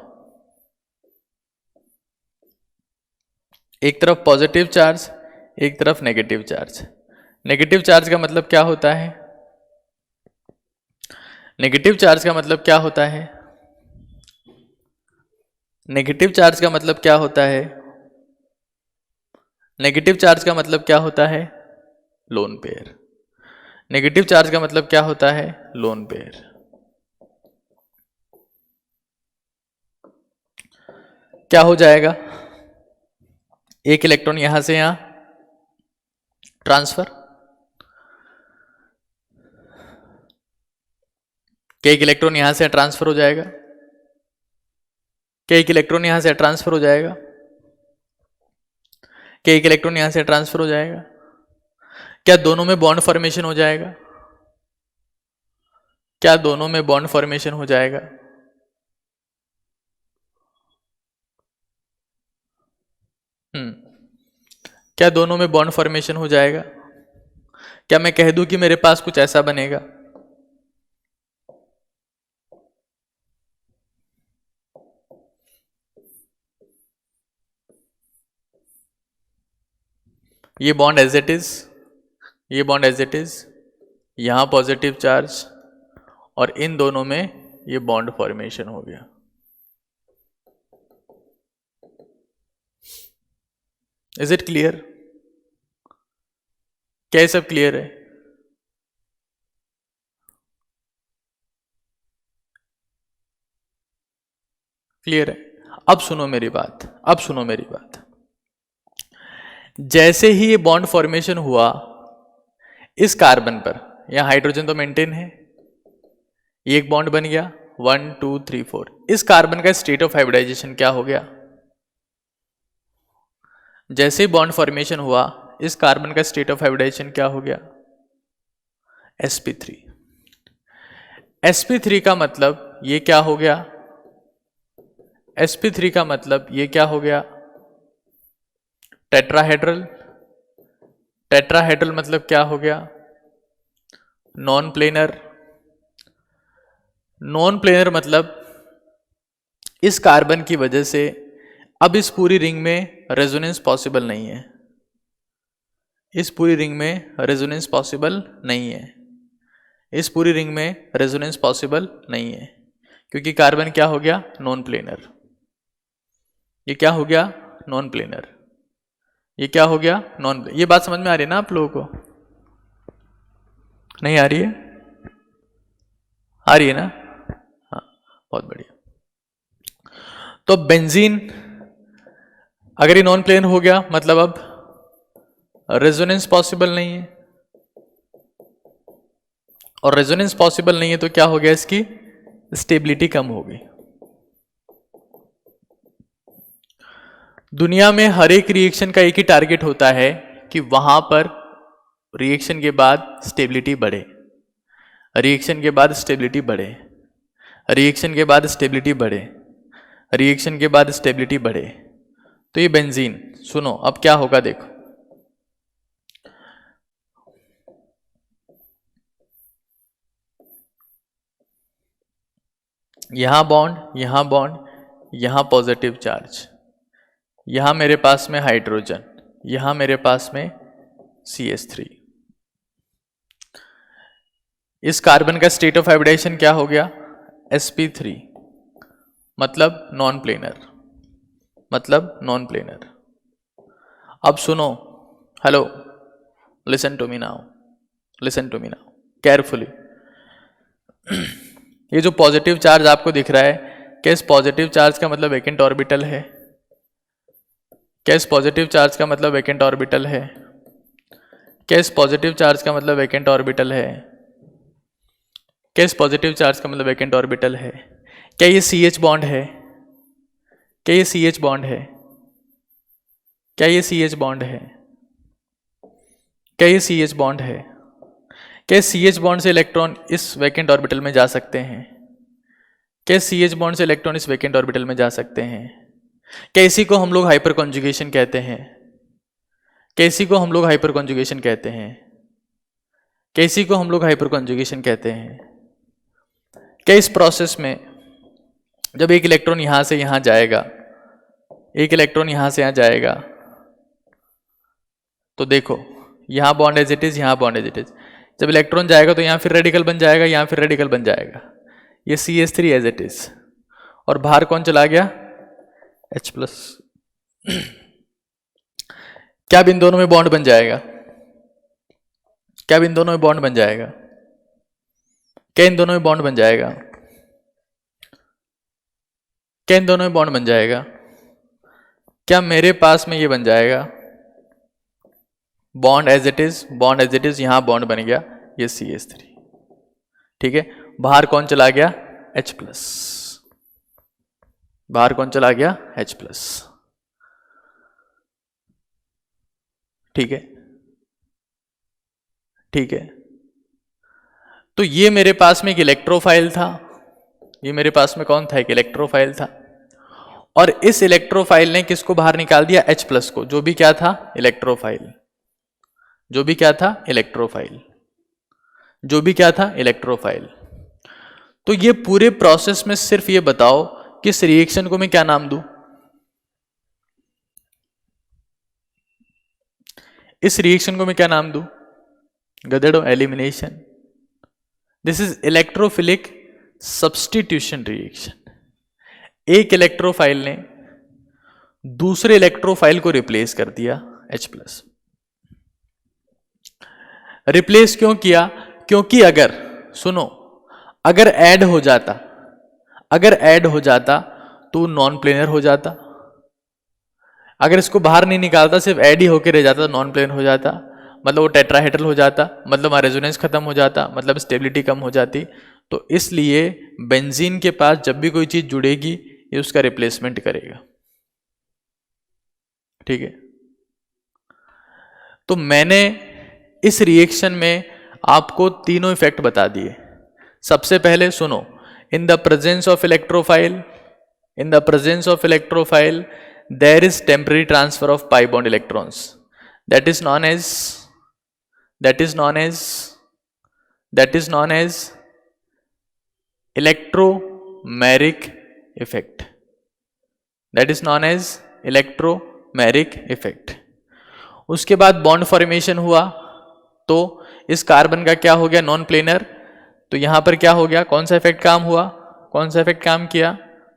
एक तरफ पॉजिटिव चार्ज, एक तरफ नेगेटिव चार्ज। नेगेटिव चार्ज का मतलब क्या होता है? नेगेटिव चार्ज का मतलब क्या होता है? नेगेटिव चार्ज का मतलब क्या होता है? नेगेटिव चार्ज का मतलब क्या होता है? Lone pair. नेगेटिव चार्ज का मतलब क्या होता है? Lone pair. क्या हो जाएगा? एक इलेक्ट्रॉन यहां से यहां ट्रांसफर, क्या एक इलेक्ट्रॉन यहां से ट्रांसफर हो जाएगा? क्या एक इलेक्ट्रॉन यहां से ट्रांसफर हो जाएगा? क्या एक इलेक्ट्रॉन यहां से ट्रांसफर हो जाएगा? क्या दोनों में बॉन्ड फॉर्मेशन हो जाएगा? क्या दोनों में बॉन्ड फॉर्मेशन हो जाएगा? क्या दोनों में बॉन्ड फॉर्मेशन हो जाएगा? क्या मैं कह दूं कि मेरे पास कुछ ऐसा बनेगा? ये बॉन्ड एज इट इज, ये बॉन्ड एज इट इज, यहां पॉजिटिव चार्ज, और इन दोनों में ये बॉन्ड फॉर्मेशन हो गया। Is it clear? क्या ये सब क्लियर है? क्लियर है? अब सुनो मेरी बात, अब सुनो मेरी बात। जैसे ही ये बॉन्ड फॉर्मेशन हुआ इस कार्बन पर, यहां हाइड्रोजन तो मेंटेन है, ये एक बॉन्ड बन गया 1 2 3 4। इस कार्बन का स्टेट ऑफ हाइब्रिडाइजेशन क्या हो गया? जैसे ही बॉन्ड फॉर्मेशन हुआ इस कार्बन का स्टेट ऑफ हाइब्रिडाइजेशन क्या हो गया? sp3। sp3 का मतलब ये क्या हो गया? sp3 का मतलब ये क्या हो गया? टेट्राहेड्रल। टेट्राहेड्रल मतलब क्या हो गया? Non planar. नॉन प्लेनर मतलब इस कार्बन की वजह से अब इस पूरी रिंग में रेजोनेंस पॉसिबल नहीं है। इस पूरी रिंग में रेजोनेंस पॉसिबल नहीं है। इस पूरी रिंग में रेजोनेंस पॉसिबल नहीं है क्योंकि कार्बन क्या हो गया? Non planar. ये क्या हो गया? Non planar. ये क्या हो गया? नॉन। ये बात समझ में आ रही है ना आप लोगों को? नहीं आ रही है? आ रही है ना? हाँ, बहुत बढ़िया। तो बेंजीन अगर ये नॉन प्लेन हो गया मतलब अब रेजोनेंस पॉसिबल नहीं है, और रेजोनेंस पॉसिबल नहीं है तो क्या हो गया? इसकी स्टेबिलिटी कम हो गई। दुनिया में हर एक रिएक्शन का एक ही टारगेट होता है कि वहां पर रिएक्शन के बाद स्टेबिलिटी बढ़े, रिएक्शन के बाद स्टेबिलिटी बढ़े, रिएक्शन के बाद स्टेबिलिटी बढ़े, रिएक्शन के बाद स्टेबिलिटी बढ़े। तो ये बेंजीन, सुनो अब क्या होगा देखो। यहां बॉन्ड, यहां बॉन्ड, यहां पॉजिटिव चार्ज, यहां मेरे पास में हाइड्रोजन, यहां मेरे पास में CH3। इस कार्बन का स्टेट ऑफ हाइब्रिडाइजेशन क्या हो गया? sp3, मतलब नॉन प्लेनर, मतलब नॉन प्लेनर। अब सुनो, hello, listen to me now, listen to me now carefully. ये जो पॉजिटिव चार्ज आपको दिख रहा है, क्या इस पॉजिटिव चार्ज का मतलब वैकेंट ऑर्बिटल है? क्या इस पॉजिटिव चार्ज का मतलब वैकेंट ऑर्बिटल है? क्या इस पॉजिटिव चार्ज का मतलब वैकेंट ऑर्बिटल है? क्या इस पॉजिटिव चार्ज का मतलब वैकेंट ऑर्बिटल है? क्या ये CH बॉन्ड है? क्या ये CH बॉन्ड है? क्या ये CH बॉन्ड है? क्या ये CH बॉन्ड है? क्या CH बॉन्ड से इलेक्ट्रॉन इस वैकेंट ऑर्बिटल में जा सकते हैं? क्या CH बॉन्ड से इलेक्ट्रॉन इस वैकेंट ऑर्बिटल में जा सकते हैं? क्या इसी को हम लोग हाइपर कॉन्जुगेशन कहते हैं? क्या इसी को हम लोग हाइपर कॉन्जुगेशन कहते हैं? क्या इसी को हम लोग हाइपर कॉन्जुगेशन कहते हैं? क्या इस प्रोसेस में जब एक इलेक्ट्रॉन यहां से यहां जाएगा, एक इलेक्ट्रॉन यहां से यहां जाएगा, तो देखो यहां बॉन्ड एज इट इज, यहां बॉन्ड एज इट इज, जब इलेक्ट्रॉन जाएगा तो यहां फिर रेडिकल बन जाएगा, यहां फिर रेडिकल बन जाएगा, ये CH3 एज इट इज, और बाहर कौन चला गया? H+। क्या अब इन दोनों में बॉन्ड बन जाएगा? क्या अब इन दोनों में बॉन्ड बन जाएगा? क्या इन दोनों में बॉन्ड बन जाएगा? क्या इन दोनों में बॉन्ड बन जाएगा? क्या मेरे पास में ये बन जाएगा bond as it is, bond as it is, यहां बॉन्ड बन गया, ये CH3, ठीक है। बाहर कौन चला गया? H+। बाहर कौन चला गया? H+, ठीक है, ठीक है। तो ये मेरे पास में एक इलेक्ट्रोफाइल था, ये मेरे पास में कौन था? एक इलेक्ट्रोफाइल था, और इस इलेक्ट्रोफाइल ने किसको बाहर निकाल दिया? H+ को, जो भी क्या था? इलेक्ट्रोफाइल, जो भी क्या था? इलेक्ट्रोफाइल, जो भी क्या था? इलेक्ट्रोफाइल। तो ये पूरे प्रोसेस में सिर्फ ये बताओ कि इस रिएक्शन को मैं क्या नाम दूं? इस रिएक्शन को मैं क्या नाम दूं? गधेड़ो, elimination. This is electrophilic substitution reaction. एक इलेक्ट्रोफाइल ने दूसरे इलेक्ट्रोफाइल को रिप्लेस कर दिया H+। रिप्लेस क्यों किया? क्योंकि अगर, सुनो, अगर ऐड हो जाता, अगर ऐड हो जाता तो नॉन प्लेनर हो जाता, अगर इसको बाहर नहीं निकालता, सिर्फ ऐड ही होकर रह जाता, नॉन प्लेनर हो जाता, मतलब वो टेट्राहेड्रल हो जाता, मतलब रेजोनेंस खत्म हो जाता, मतलब स्टेबिलिटी कम हो जाती। तो इसलिए बेंजीन के पास जब भी कोई चीज जुड़ेगी ये उसका रिप्लेसमेंट करेगा, ठीक है। तो मैंने इस रिएक्शन में आपको तीनों इफेक्ट बता दिए। सबसे पहले सुनो, इन the presence of electrophile, in the presence of electrophile there is temporary transfer of pi bond electrons, that is known as electromeric effect, that is known as electromeric effect। उसके बाद बॉन्ड फॉर्मेशन हुआ, तो इस कार्बन का क्या हो गया? Non planar. तो यहां पर क्या हो गया? कौन सा इफेक्ट काम हुआ? कौन सा इफेक्ट काम किया?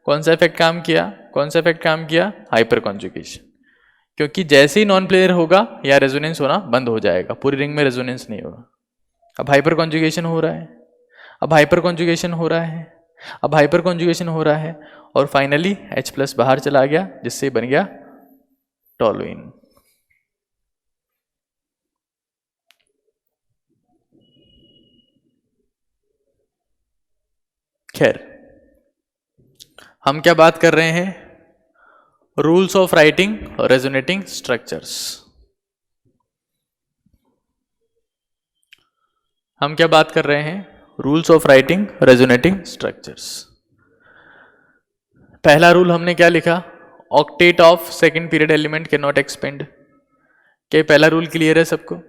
कौन सा इफेक्ट काम किया? कौन सा इफेक्ट काम किया? Hyper conjugation. क्योंकि जैसे ही नॉन प्लेनर होगा या रेजोनेंस होना बंद हो जाएगा, पूरी रिंग में रेजोनेंस नहीं होगा। अब हाइपर कॉन्जुगेशन हो रहा है, अब हाइपर कॉन्जुगेशन हो रहा है, अब हाइपर कॉन्जुगेशन हो रहा है, और फाइनली H+ बाहर चला गया, जिससे बन गया टॉलुइन। खैर, हम क्या बात कर रहे हैं? रूल्स ऑफ राइटिंग और रेजोनेटिंग स्ट्रक्चर्स। हम क्या बात कर रहे हैं? Rules of writing, resonating structures. पहला रूल हमने क्या लिखा? Octet of second period element can not expand. क्या पहला रूल क्लियर है सबको?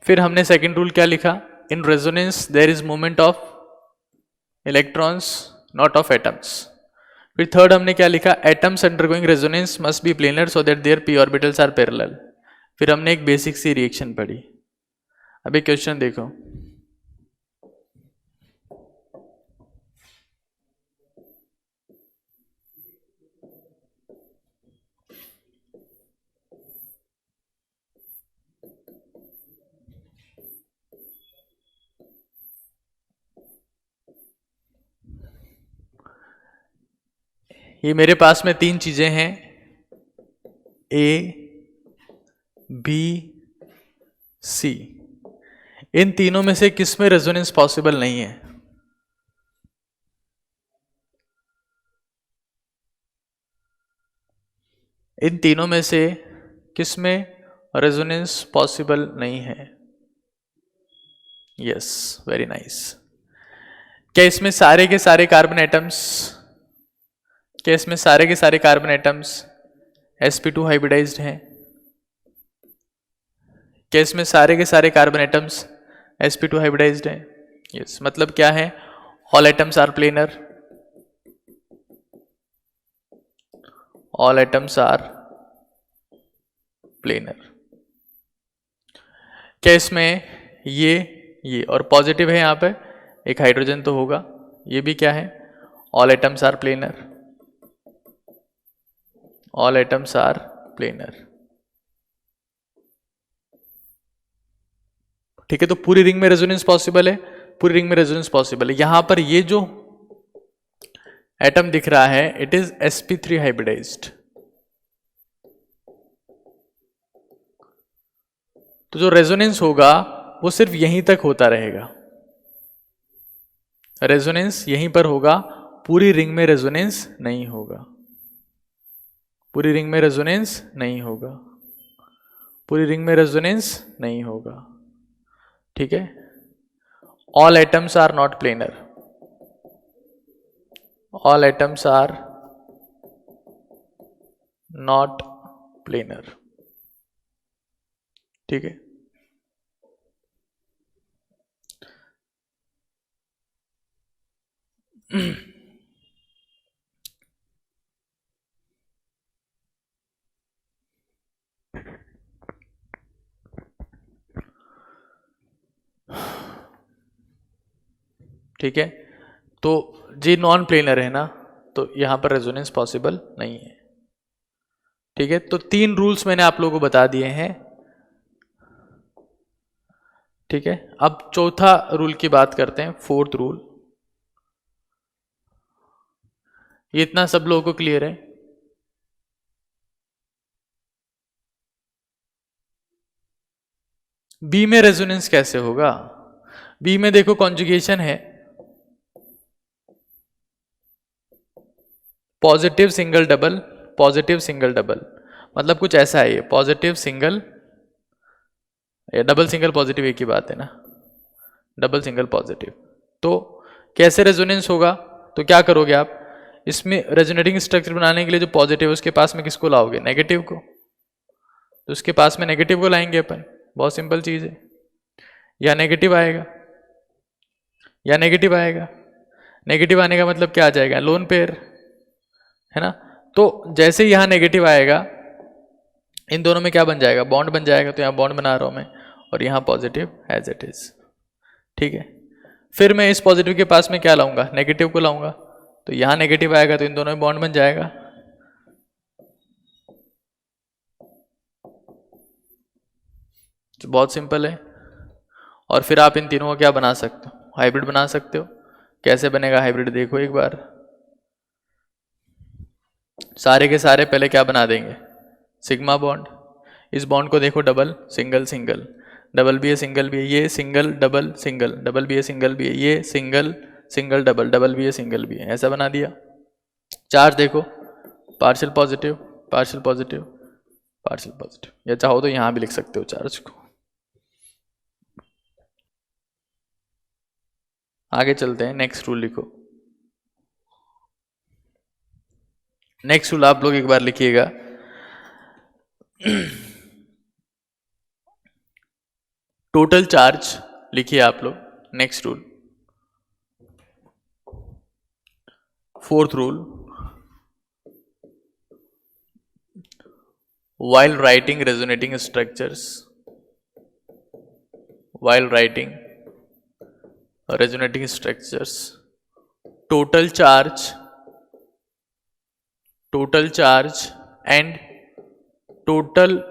फिर हमने सेकंड रूल क्या लिखा? In resonance there is movement of electrons not of atoms. फिर थर्ड हमने क्या लिखा? Atoms undergoing resonance must be planar so that their p orbitals are parallel. फिर हमने एक बेसिक सी रिएक्शन पढ़ी। अभी क्वेश्चन देखो, ये मेरे पास में तीन चीजें हैं, A, B, C। इन तीनों में से किस में रेजोनेंस पॉसिबल नहीं है? इन तीनों में से किस में रेजोनेंस पॉसिबल नहीं है? Yes, very nice. क्या इसमें सारे के सारे कार्बन एटम्स, क्या इसमें सारे के सारे कार्बन एटम्स sp2 हाइब्रिडाइज्ड हैं? क्या इसमें सारे के सारे कार्बन एटम्स sp2 हाइब्रिडाइज्ड हैं? यस, मतलब क्या है? All atoms are planar, all atoms are planar. क्या इसमें ये और पॉजिटिव है, यहां पे एक हाइड्रोजन तो होगा, ये भी क्या है? All atoms are planar, all atoms are planar. ठीक है, तो पूरी रिंग में रेजोनेंस पॉसिबल है, पूरी रिंग में रेजोनेंस पॉसिबल है। यहां पर ये जो एटम दिख रहा है इट इज sp3 हाइब्रिडाइज्ड। तो जो रेजोनेंस होगा वो सिर्फ यहीं तक होता रहेगा, रेजोनेंस यहीं पर होगा, पूरी रिंग में रेजोनेंस नहीं होगा, पूरी रिंग में रेजोनेंस नहीं होगा, पूरी रिंग में रेजोनेंस नहीं होगा। ठीक है, all atoms are not planar, all atoms are not planar. ठीक है, ठीक है, तो जी नॉन प्लेनर है ना, तो यहां पर रेजोनेंस पॉसिबल नहीं है। ठीक है, तो 3 रूल्स मैंने आप लोगों को बता दिए हैं। ठीक है, अब चौथा रूल की बात करते हैं, 4th रूल। ये इतना सब लोगों को क्लियर है? बी में रेजोनेंस कैसे होगा? बी में देखो कॉन्जुगेशन है, positive single double, positive single double, मतलब कुछ ऐसा है ये, पॉजिटिव सिंगल या डबल सिंगल पॉजिटिव एक ही बात है ना, डबल सिंगल पॉजिटिव। तो कैसे रेजोनेंस होगा? तो क्या करोगे आप, इसमें रेजोनेटिंग स्ट्रक्चर बनाने के लिए जो पॉजिटिव है उसके पास में किसको लाओगे? नेगेटिव को। तो उसके पास में नेगेटिव को लाएंगे अपन, बहुत सिंपल चीज है। या नेगेटिव आएगा, या नेगेटिव आएगा, नेगेटिव आने का मतलब क्या आ जाएगा? लोन पेयर, है ना। तो जैसे ही यहां नेगेटिव आएगा इन दोनों में क्या बन जाएगा? बॉन्ड बन जाएगा। तो यहां बॉन्ड बना रहा हूं मैं, और यहां पॉजिटिव एज इट इज। ठीक है, फिर मैं इस पॉजिटिव के पास में क्या लाऊंगा? नेगेटिव को लाऊंगा। तो यहां नेगेटिव आएगा तो इन दोनों में बॉन्ड बन जाएगा। तो बहुत सिंपल है। और फिर आप इन तीनों को क्या बना सकते हो? हाइब्रिड बना सकते हो। कैसे बनेगा हाइब्रिड? देखो एक बार, सारे के सारे पहले क्या बना देंगे? Sigma bond. इस बॉन्ड को देखो, डबल सिंगल सिंगल, डबल भी है सिंगल भी है, ये सिंगल डबल सिंगल, डबल भी है सिंगल भी है, ये सिंगल सिंगल डबल, डबल भी है सिंगल भी है, ऐसा बना दिया। चार्ज देखो, partial positive, partial positive, partial positive, या चाहो तो यहां भी लिख सकते हो चार्ज को। आगे चलते हैं, नेक्स्ट रूल लिखो। नेक्स्ट रूल आप लोग एक बार लिखिएगा। टोटल चार्ज लिखिए आप लोग, next rule, 4th rule. while writing resonating structures, while writing resonating structures, total charge and total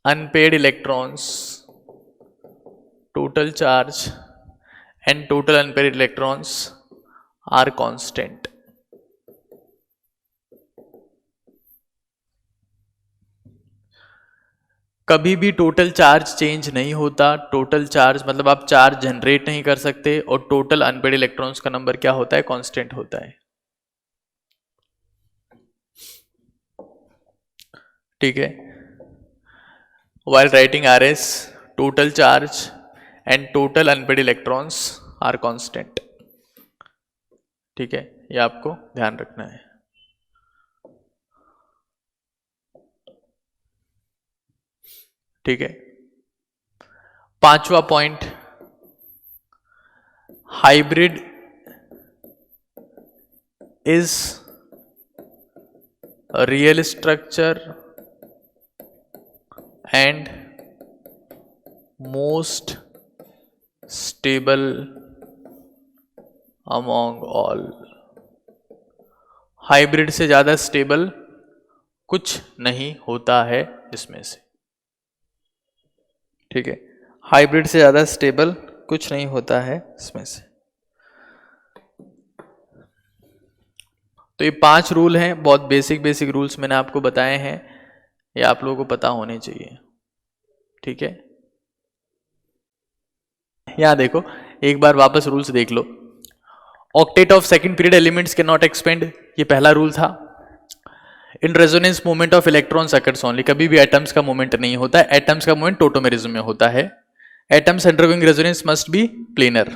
unpaired electrons, total charge and total unpaired electrons are constant. कभी भी टोटल चार्ज चेंज नहीं होता। टोटल चार्ज मतलब आप चार्ज जनरेट नहीं कर सकते, और टोटल अनपेड इलेक्ट्रॉन्स का नंबर क्या होता है? कांस्टेंट होता है। ठीक है, while writing RS total charge and total unpaired electrons are constant. ठीक है, ये आपको ध्यान रखना है. ठीक है. पांचवा point, hybrid is real structure and most stable among all. Hybrid से ज्यादा स्टेबल कुछ नहीं होता है इसमें से. ठीक है, हाइब्रिड से ज्यादा स्टेबल कुछ नहीं होता है इसमें से. तो ये 5 रूल हैं, बहुत बेसिक रूल्स मैंने आपको बताए हैं, ये आप लोगों को पता होने चाहिए. ठीक है, यहां देखो, एक बार वापस रूल्स देख लो. Octet of second period elements can not expand, ये पहला रूल था. In resonance movement of electrons occurs only, कभी भी एटम्स का मूवमेंट नहीं होता है, एटम्स का मूवमेंट टोटोमेरिज्म में होता है. Atoms undergoing resonance must be planar.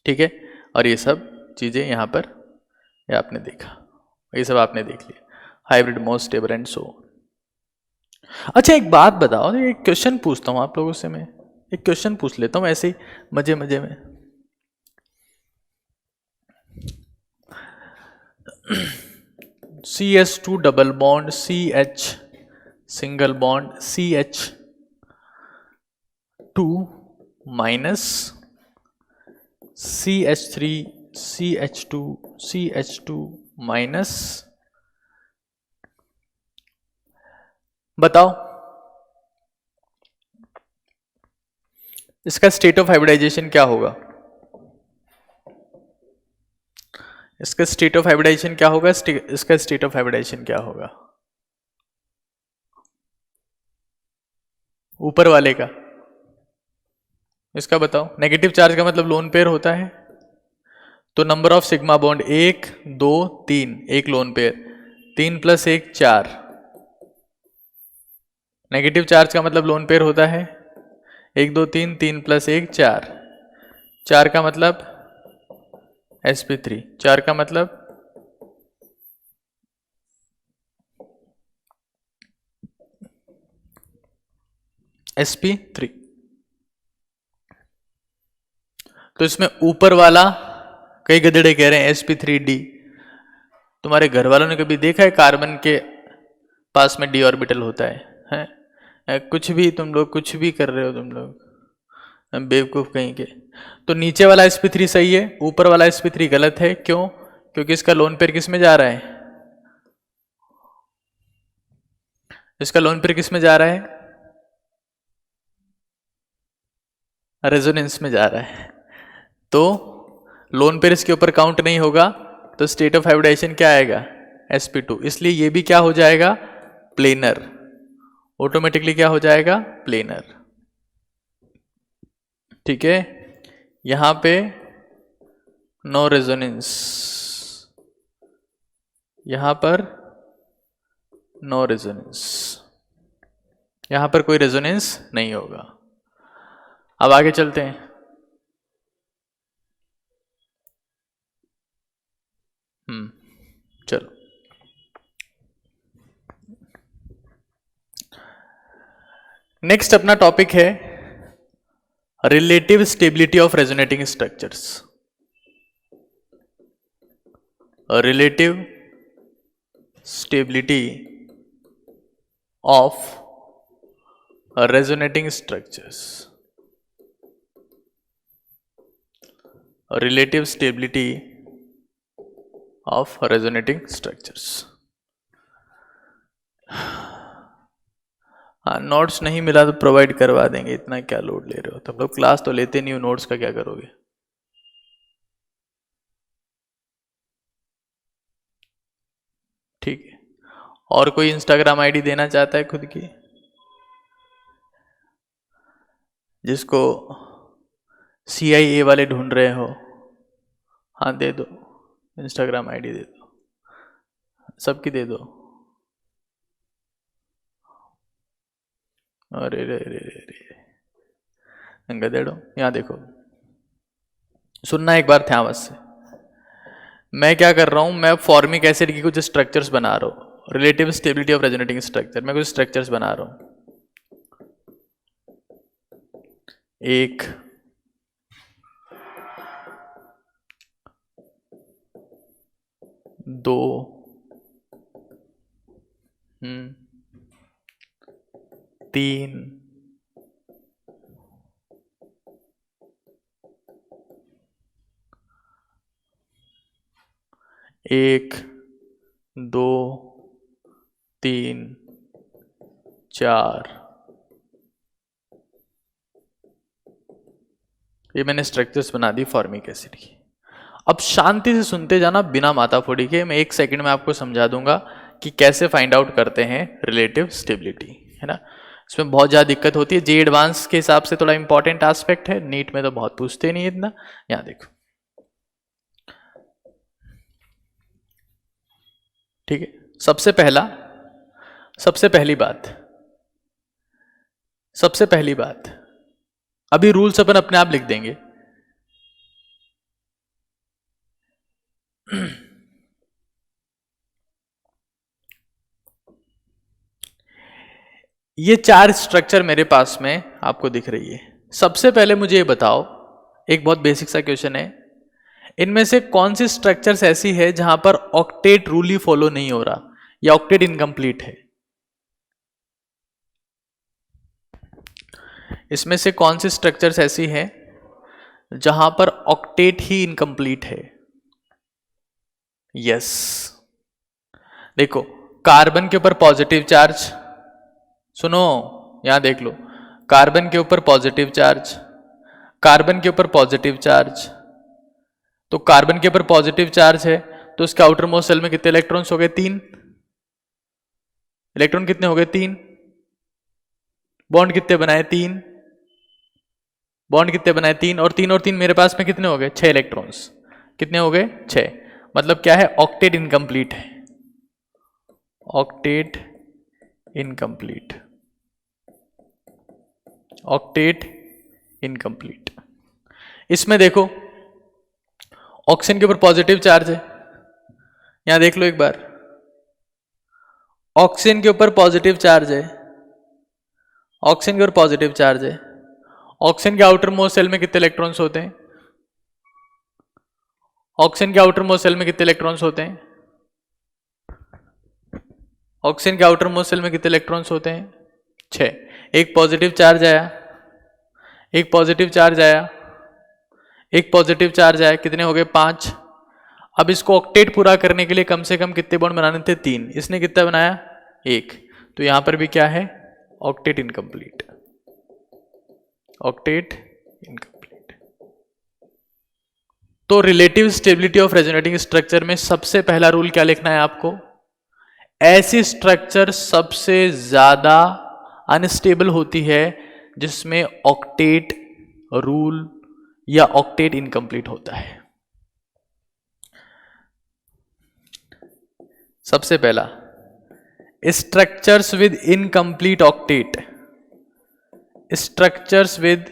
ठीक है, और ये सब चीजें यहां पर ये आपने देखा, ये सब आपने देख लिया. Hybrid most stable and so. अच्छा एक बात बताओ, एक क्वेश्चन पूछता हूं आप लोगों से, मैं एक क्वेश्चन पूछ लेता हूं ऐसे ही मजे मजे में. CH2 double bond CH single bond CH2 minus CH3 CH2 minus. बताओ इसका स्टेट ऑफ हाइब्रिडाइजेशन क्या होगा? इसका स्टेट ऑफ हाइब्रिडाइजेशन क्या होगा? इसका स्टेट ऑफ हाइब्रिडाइजेशन क्या होगा? ऊपर वाले का, इसका बताओ. नेगेटिव चार्ज का मतलब लोन पेयर होता है, तो नंबर ऑफ सिग्मा बॉन्ड 1 2 3, एक लोन पेयर, 3 + 1 4. नेगेटिव चार्ज का मतलब लोन पेयर होता है 1 2 3, 3 + 1 4. 4 का मतलब sp3, 4 का मतलब sp3. तो इसमें ऊपर वाला कई गधेड़े कह रहे हैं sp3d. तुम्हारे घर वालों ने कभी देखा है कार्बन के पास में d ऑर्बिटल होता है? कुछ भी तुम लोग कुछ भी कर रहे हो तुम लोग, बेवकूफ कहीं के. तो नीचे वाला sp3 सही है, ऊपर वाला sp3 गलत है. क्यों? क्योंकि इसका लोन पेयर किस में जा रहा है? इसका लोन पेयर किस में जा रहा है? रेजोनेंस में जा रहा है. तो लोन पेयर इसके ऊपर काउंट नहीं होगा, तो स्टेट ऑफ हाइब्रिडाइजेशन क्या आएगा? sp2. इसलिए ये भी क्या हो जाएगा? प्लेनर. ऑटोमेटिकली क्या हो जाएगा? प्लेनर. ठीक है, यहां पे नो रेजोनेंस, यहां पर नो रेजोनेंस, यहां पर कोई रेजोनेंस नहीं होगा. अब आगे चलते हैं. चलो, नेक्स्ट अपना टॉपिक है relative stability of resonating structures. Relative stability of resonating structures. Relative stability of resonating structures. हाँ, नोट्स नहीं मिला तो प्रोवाइड करवा देंगे, इतना क्या लोड ले रहे हो तुम लोग? क्लास तो लेते नहीं हो, नोट्स का क्या करोगे? ठीक है, और कोई इंस्टाग्राम आईडी देना चाहता है खुद की, जिसको CIA वाले ढूंढ रहे हो? हाँ दे दो, इंस्टाग्राम आईडी दे दो, सबकी दे दो. अरे रे रे रे रे, गधेड़ो, यहां देखो, सुनना एक बार ध्यान से। मैं क्या कर रहा हूं, मैं फॉर्मिक एसिड की कुछ स्ट्रक्चर्स बना रहा हूं, relative stability of resonating structure, मैं कुछ स्ट्रक्चर्स बना रहा हूं। एक, दो, तीन, एक, दो, तीन, चार, ये मैंने स्ट्रक्चर्स बना दी फॉर्मिक एसिड की। अब शांति से सुनते जाना बिना माथाफोड़ी के, मैं 1 सेकंड में आपको समझा दूंगा कि कैसे फाइंड आउट करते हैं रिलेटिव स्टेबिलिटी, है ना। इसमें बहुत ज़्यादा दिक्कत होती है, जे एडवांस के हिसाब से थोड़ा इंपॉर्टेंट एस्पेक्ट है, नीट में तो बहुत पूछते नहीं इतना। यहां देखो, ठीक है, सबसे पहली बात, अभी रूल्स अपन अपने आप लिख देंगे। ये 4 स्ट्रक्चर मेरे पास में आपको दिख रही है। सबसे पहले मुझे ये बताओ, एक बहुत बेसिक सा क्वेश्चन है, इनमें से कौन सी स्ट्रक्चर्स ऐसी है जहां पर ऑक्टेट रूल ही फॉलो नहीं हो रहा या ऑक्टेट इनकम्प्लीट है? इसमें से कौन सी स्ट्रक्चर्स ऐसी हैं जहां पर ऑक्टेट ही इनकम्प्लीट है? यस, देखो, कार्बन के ऊपर पॉजिटिव चार्ज, सुनो यहां देख लो, कार्बन के ऊपर पॉजिटिव चार्ज, कार्बन के ऊपर पॉजिटिव चार्ज, तो कार्बन के ऊपर पॉजिटिव चार्ज है तो उसके आउटर मोस्ट शेल में कितने इलेक्ट्रॉन्स हो गए? 3 इलेक्ट्रॉन। कितने हो गए? 3। बॉन्ड कितने बनाए? 3। बॉन्ड कितने बनाए? 3 और 3 और 3 मेरे पास में कितने हो गए? 6 इलेक्ट्रॉन्स। कितने हो गए? 6। मतलब क्या है? ऑक्टेट इनकम्प्लीट है, ऑक्टेट इनकम्प्लीट, ऑक्टेट इनकम्प्लीट। इसमें देखो, ऑक्सीजन के ऊपर पॉजिटिव चार्ज है, यहां देख लो एक बार, ऑक्सीजन के ऊपर पॉजिटिव चार्ज है, ऑक्सीजन के ऊपर पॉजिटिव चार्ज है। ऑक्सीजन के आउटर मोस्ट शेल में कितने इलेक्ट्रॉन्स होते हैं? ऑक्सीजन के आउटर मोस्ट शेल में कितने इलेक्ट्रॉन्स होते हैं? ऑक्सीजन के आउटर मोस्ट शेल में कितने इलेक्ट्रॉन्स होते हैं? 6। एक पॉजिटिव चार्ज आया, एक पॉजिटिव चार्ज आया, एक पॉजिटिव चार्ज आया, कितने हो गए? 5। अब इसको ऑक्टेट पूरा करने के लिए कम से कम कितने बॉन्ड बनाने थे? 3। इसने कितना बनाया? 1। तो यहां पर भी क्या है? Octet incomplete, octet incomplete. तो relative stability of resonating structure में सबसे पहला रूल क्या लिखना है आपको? ऐसी स्ट्रक्चर सबसे ज्यादा अनस्टेबल होती है जिसमें ऑक्टेट रूल या ऑक्टेट इनकम्प्लीट होता है। सबसे पहला, structures with incomplete octet, structures with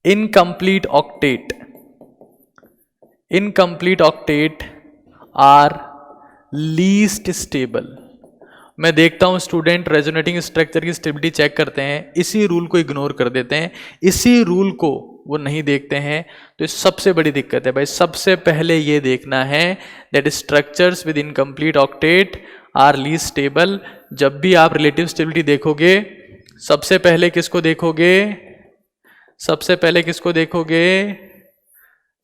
incomplete octet, incomplete octet are least stable. मैं देखता हूं स्टूडेंट रेजोनेटिंग स्ट्रक्चर की स्टेबिलिटी चेक करते हैं, इसी रूल को इग्नोर कर देते हैं, इसी रूल को वो नहीं देखते हैं, तो सबसे बड़ी दिक्कत है भाई। सबसे पहले ये देखना है that structures with incomplete octet are least stable. जब भी आप रिलेटिव स्टेबिलिटी देखोगे, सबसे पहले किसको देखोगे? सबसे पहले किसको देखोगे?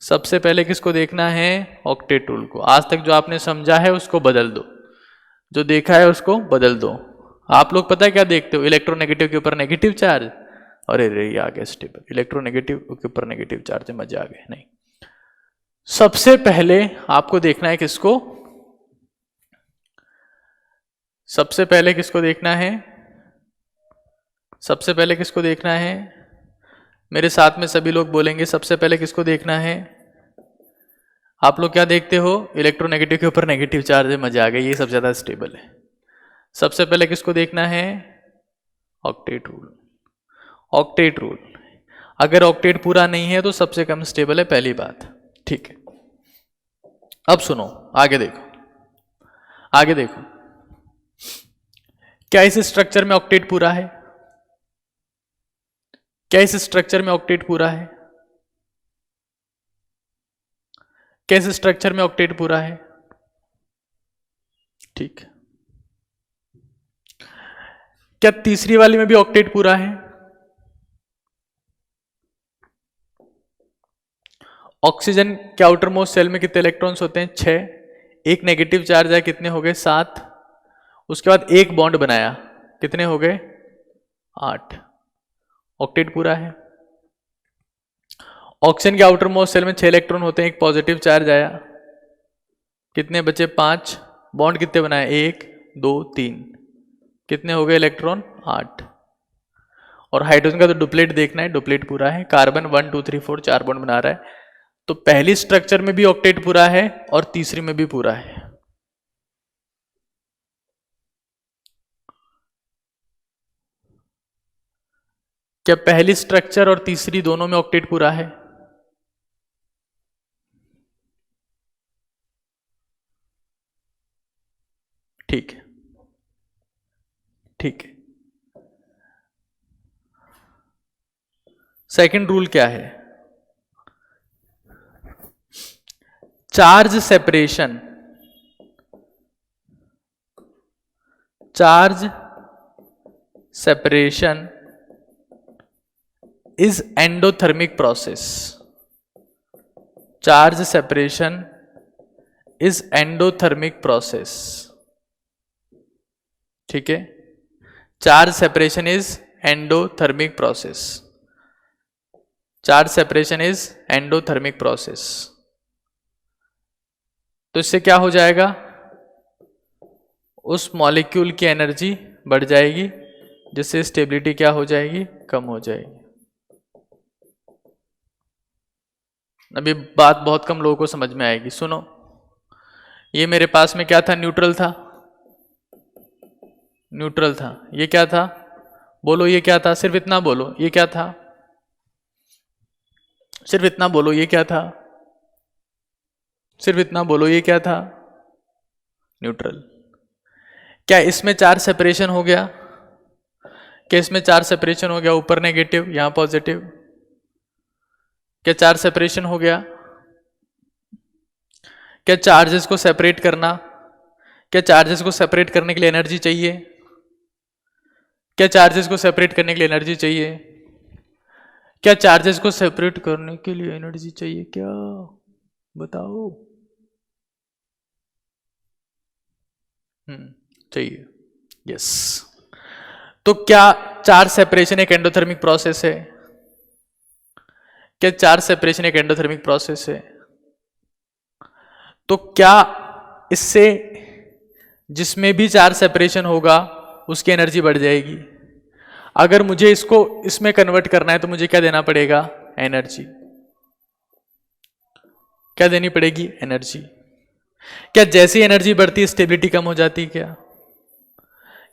सबसे पहले किसको देखना है? ऑक्टेट रूल को। आज तक जो आपने समझा है उसको बदल दो, जो देखा है उसको बदल दो। आप लोग पता है क्या देखते हो? इलेक्ट्रोनेगेटिव के ऊपर नेगेटिव चार्ज, अरे रे ये आ गया स्टेबल, इलेक्ट्रोनेगेटिव के ऊपर नेगेटिव चार्ज, मजा आ गया। नहीं, सबसे पहले आपको देखना है किसको? सबसे पहले किसको देखना है? सबसे पहले किसको देखना है? मेरे साथ में सभी लोग बोलेंगे, सबसे पहले किसको देखना है? आप लोग क्या देखते हो? इलेक्ट्रोनेगेटिव के ऊपर नेगेटिव चार्ज है, मजा आ गया, ये सबसे ज्यादा स्टेबल है। सबसे पहले किसको देखना है? Octet rule. ऑक्टेट रूल, अगर ऑक्टेट पूरा नहीं है तो सबसे कम स्टेबल है, पहली बात। ठीक है, अब सुनो, आगे देखो, आगे देखो, क्या इस स्ट्रक्चर में ऑक्टेट पूरा है? क्या इस स्ट्रक्चर में ऑक्टेट पूरा है? क्या इस स्ट्रक्चर में ऑक्टेट पूरा है? ठीक है, क्या तीसरी वाली में भी ऑक्टेट पूरा है? ऑक्सीजन के आउटर मोस्ट सेल में कितने इलेक्ट्रॉन्स होते हैं? 6। एक नेगेटिव चार्ज है, कितने हो गए? 7। उसके बाद एक बॉन्ड बनाया, कितने हो गए? 8। ऑक्टेट पूरा है। ऑक्सीजन के आउटर मोस्ट सेल में 6 इलेक्ट्रॉन होते हैं, एक पॉजिटिव चार्ज आया, कितने बचे? 5। बॉन्ड कितने बनाए? 1 2 3, कितने हो गए इलेक्ट्रॉन? 8। और हाइड्रोजन का तो डुप्लेट देखना है, डुप्लेट पूरा है। कार्बन 1 2 3 4 4 बॉन्ड बना रहा है, तो पहली स्ट्रक्चर में भी ऑक्टेट पूरा है और तीसरी में भी पूरा है। क्या पहली स्ट्रक्चर और तीसरी दोनों में ऑक्टेट पूरा है? ठीक है, ठीक है। सेकंड रूल क्या है? Charge separation, charge separation is endothermic process. Charge separation is endothermic process. ठीक है, charge separation is endothermic process. Charge separation is endothermic process. तो इससे क्या हो जाएगा? उस मॉलिक्यूल की एनर्जी बढ़ जाएगी, जिससे स्टेबिलिटी क्या हो जाएगी? कम हो जाएगी। अभी बात बहुत कम लोगों को समझ में आएगी, सुनो। ये मेरे पास में क्या था? न्यूट्रल था, न्यूट्रल था। ये क्या था? बोलो, ये क्या था? सिर्फ इतना बोलो, ये क्या था? सिर्फ इतना बोलो, ये क्या था? सिर्फ इतना बोलो, ये क्या था? न्यूट्रल। क्या इसमें चार्ज सेपरेशन हो गया? क्या इसमें चार्ज सेपरेशन हो गया? ऊपर नेगेटिव, यहां पॉजिटिव। क्या चार्ज सेपरेशन हो गया? क्या चार्जेस को सेपरेट करना, क्या चार्जेस को सेपरेट करने के लिए एनर्जी चाहिए? क्या चार्जेस को सेपरेट करने के लिए एनर्जी चाहिए? क्या चार्जेस को सेपरेट करने के लिए एनर्जी चाहिए? क्या बताओ? चाहिए, यस। तो क्या चार्ज सेपरेशन एक एंडोथर्मिक प्रोसेस है? क्या चार्ज सेपरेशन एक एंडोथर्मिक प्रोसेस है? तो क्या इससे जिसमें भी चार्ज सेपरेशन होगा उसकी एनर्जी बढ़ जाएगी? अगर मुझे इसको इसमें कन्वर्ट करना है तो मुझे क्या देना पड़ेगा? एनर्जी। क्या देनी पड़ेगी? एनर्जी। क्या जैसी एनर्जी बढ़ती है स्टेबिलिटी कम हो जाती है?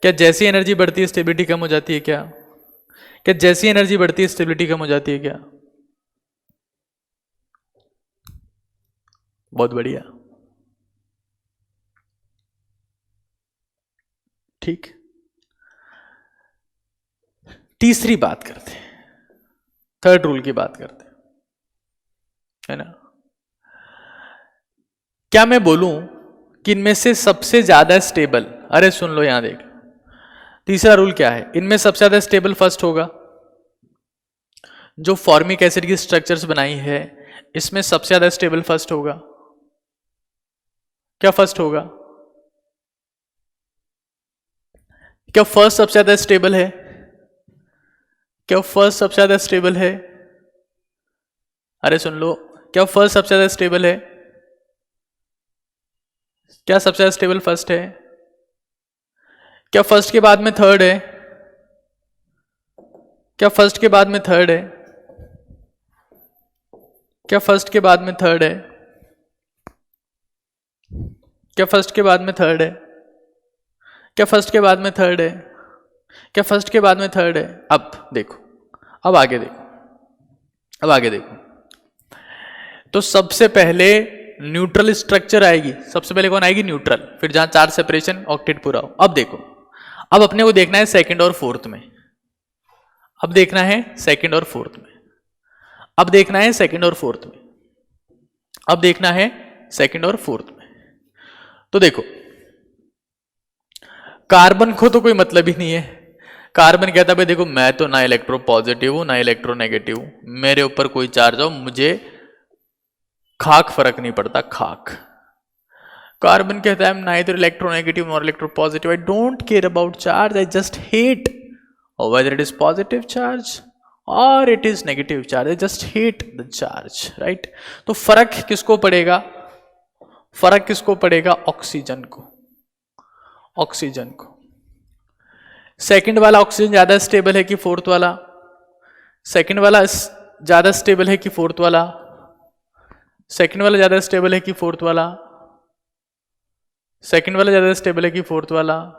क्या जैसी एनर्जी बढ़ती है स्टेबिलिटी कम हो जाती है? क्या जैसी एनर्जी बढ़ती है स्टेबिलिटी कम हो जाती है? क्या? बहुत बढ़िया, ठीक। तीसरी बात करते हैं, थर्ड रूल की बात करते हैं, है ना। क्या मैं बोलूं कि इनमें से सबसे ज्यादा स्टेबल, अरे सुन लो यहां देख, तीसरा रूल क्या है? इनमें सबसे ज्यादा स्टेबल फर्स्ट होगा। जो फॉर्मिक एसिड की स्ट्रक्चर्स बनाई है इसमें सबसे ज्यादा स्टेबल फर्स्ट होगा। क्या फर्स्ट होगा? क्या फर्स्ट सबसे ज्यादा स्टेबल है? क्या फर्स्ट सबसे ज्यादा स्टेबल है? अरे सुन लो, क्या फर्स्ट सबसे ज्यादा स्टेबल है? क्या सबसे ज्यादा स्टेबल फर्स्ट है? क्या फर्स्ट के बाद में थर्ड है? क्या फर्स्ट के बाद में थर्ड है? क्या फर्स्ट के बाद में थर्ड है? क्या फर्स्ट के बाद में थर्ड है? क्या फर्स्ट के बाद में थर्ड है? क्या फर्स्ट के बाद में थर्ड है? अब देखो, अब आगे देखो, अब आगे देखो, तो सबसे पहले न्यूट्रल स्ट्रक्चर आएगी, सबसे पहले कौन आएगी? न्यूट्रल, फिर जहां चार्ज सेपरेशन ऑक्टेट पूरा हो। अब देखो, अब अपने को देखना है सेकंड और फोर्थ में, अब देखना है सेकंड और फोर्थ में, अब देखना है सेकंड और फोर्थ में, अब देखना है सेकंड और फोर्थ में। तो देखो, कार्बन को तो कोई मतलब ही नहीं है। कार्बन कहता है भाई देखो, मैं तो ना इलेक्ट्रो पॉजिटिव हूं ना इलेक्ट्रो नेगेटिव हूं, मेरे ऊपर कोई चार्ज हो मुझे खाक फर्क नहीं पड़ता, खाक। कार्बन कहता है neither electronegative nor electropositive, I don't care about charge, I just hate whether it is positive charge or it is negative charge, I just hate the charge, right? तो फर्क किसको पड़ेगा? फर्क किसको पड़ेगा? ऑक्सीजन को, ऑक्सीजन को। सेकंड वाला ऑक्सीजन ज्यादा स्टेबल है कि फोर्थ वाला? सेकंड वाला ज्यादा स्टेबल है कि फोर्थ वाला? सेकंड वाला ज्यादा स्टेबल है कि फोर्थ वाला? सेकंड वाला ज्यादा स्टेबल है कि फोर्थ वाला?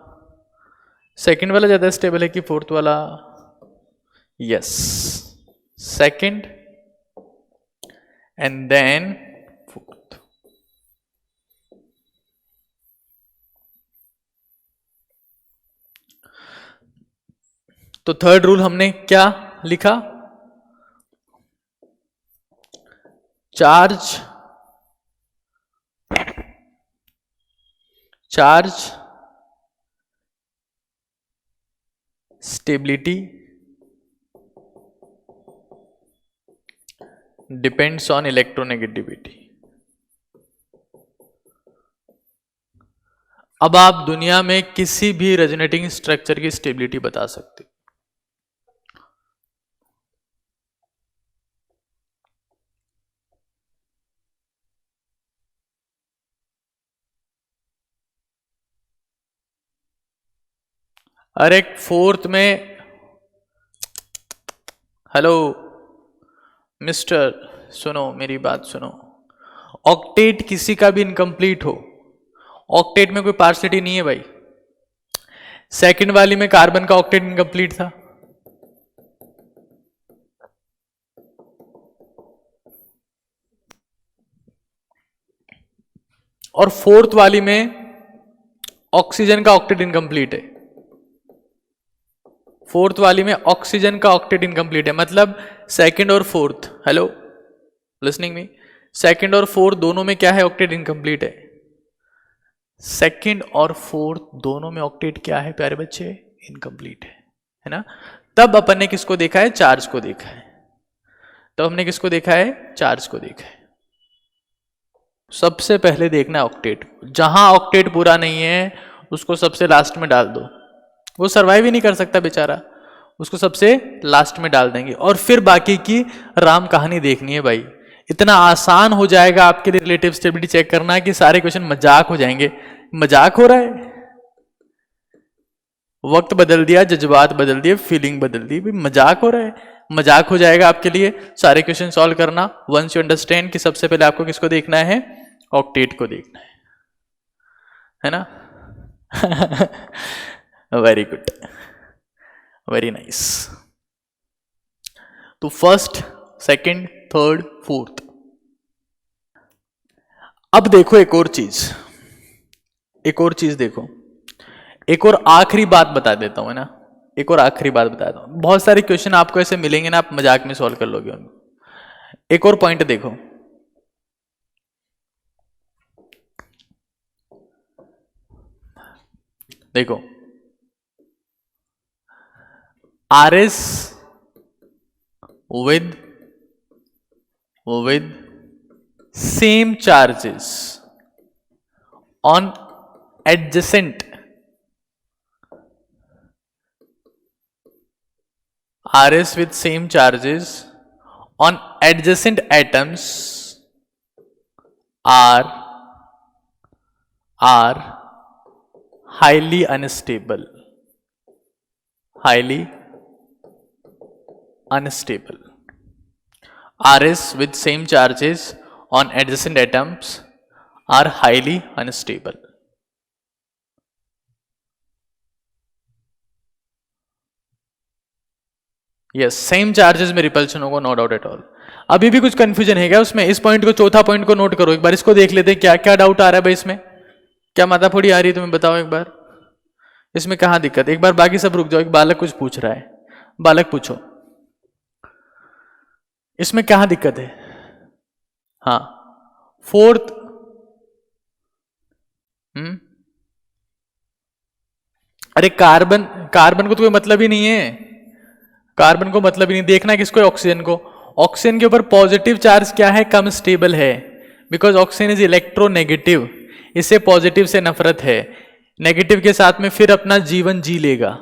सेकंड वाला ज्यादा स्टेबल है कि फोर्थ वाला? Yes, second and then fourth. तो थर्ड रूल हमने क्या लिखा? Charge stability depends on electronegativity. अब आप दुनिया में किसी भी रेजोनेटिंग स्ट्रक्चर की स्टेबिलिटी बता सकते। अरे फोर्थ में, हेलो मिस्टर, सुनो मेरी बात सुनो, ऑक्टेट किसी का भी इनकम्प्लीट हो, ऑक्टेट में कोई पार्शियलिटी नहीं है भाई। सेकंड वाली में कार्बन का ऑक्टेट इनकम्प्लीट था, और फोर्थ वाली में ऑक्सीजन का ऑक्टेट इनकम्प्लीट है। फोर्थ वाली में ऑक्सीजन का ऑक्टेट इनकम्प्लीट है, मतलब सेकंड और fourth, hello listening me, second और फोर्थ दोनों में क्या है? ऑक्टेट इनकम्प्लीट है। सेकंड और फोर्थ दोनों में ऑक्टेट क्या है प्यारे बच्चे? इनकम्प्लीट है ना? तब अपन ने किसको देखा है? चार्ज को देखा है। तब हमने किसको देखा है? चार्ज को देखा है। सबसे पहले देखना है ऑक्टेट, जहां ऑक्टेट पूरा नहीं है उसको सबसे लास्ट में डाल दो, वो सरवाइव ही नहीं कर सकता बेचारा, उसको सबसे लास्ट में डाल देंगे, और फिर बाकी की राम कहानी देखनी है भाई। इतना आसान हो जाएगा आपके लिए रिलेटिव स्टेबिलिटी चेक करना कि सारे क्वेश्चन मजाक हो जाएंगे। मजाक हो रहा है? वक्त बदल दिया, जज्बात बदल दिए, फीलिंग बदल दी, भाई मजाक हो रहा है? मजाक हो जाएगा आपके लिए सारे क्वेश्चन सॉल्व करना, वंस यू अंडरस्टैंड कि सबसे पहले आपको किसको देखना है? ऑक्टेट को देखना है ना? Very good, very nice. तो फर्स्ट, सेकंड, थर्ड, फोर्थ। अब देखो एक और चीज, एक और चीज देखो, एक और आखिरी बात बता देता हूं, है ना? एक और आखिरी बात बता देता हूं, बहुत सारे क्वेश्चन आपको ऐसे मिलेंगे ना, आप मजाक में सॉल्व कर लोगे उनको। एक और पॉइंट देखो, देखो RS with same charges on adjacent RS with same charges on adjacent atoms are highly unstable, highly unstable. RS with same charges on adjacent atoms are highly unstable. Yes, same charges में रिपल्शन होगा, नो डाउट एट ऑल। अभी भी कुछ कंफ्यूजन है क्या उसमें? इस पॉइंट को, चौथा पॉइंट को नोट करो एक बार, इसको देख लेते हैं क्या क्या डाउट आ रहा है भाई इसमें, क्या माथाफोड़ी आ रही है तुम्हें, बताओ एक बार इसमें कहाँ दिक्कत है। एक बार बाकी सब रुक जाओ, एक बालक कुछ पूछ रहा है, बालक पूछो इसमें कहाँ दिक्कत है। हाँ, फोर्थ, अरे कार्बन, कार्बन को तो कोई मतलब ही नहीं है, कार्बन को मतलब ही नहीं, देखना किसको है, ऑक्सीजन को। ऑक्सीजन के ऊपर पॉजिटिव चार्ज क्या है, कम स्टेबल है, बिकॉज ऑक्सीजन इज इलेक्ट्रोनेगेटिव, इससे पॉजिटिव से नफरत है, नेगेटिव के साथ में फिर अपना जीवन जी लेगा,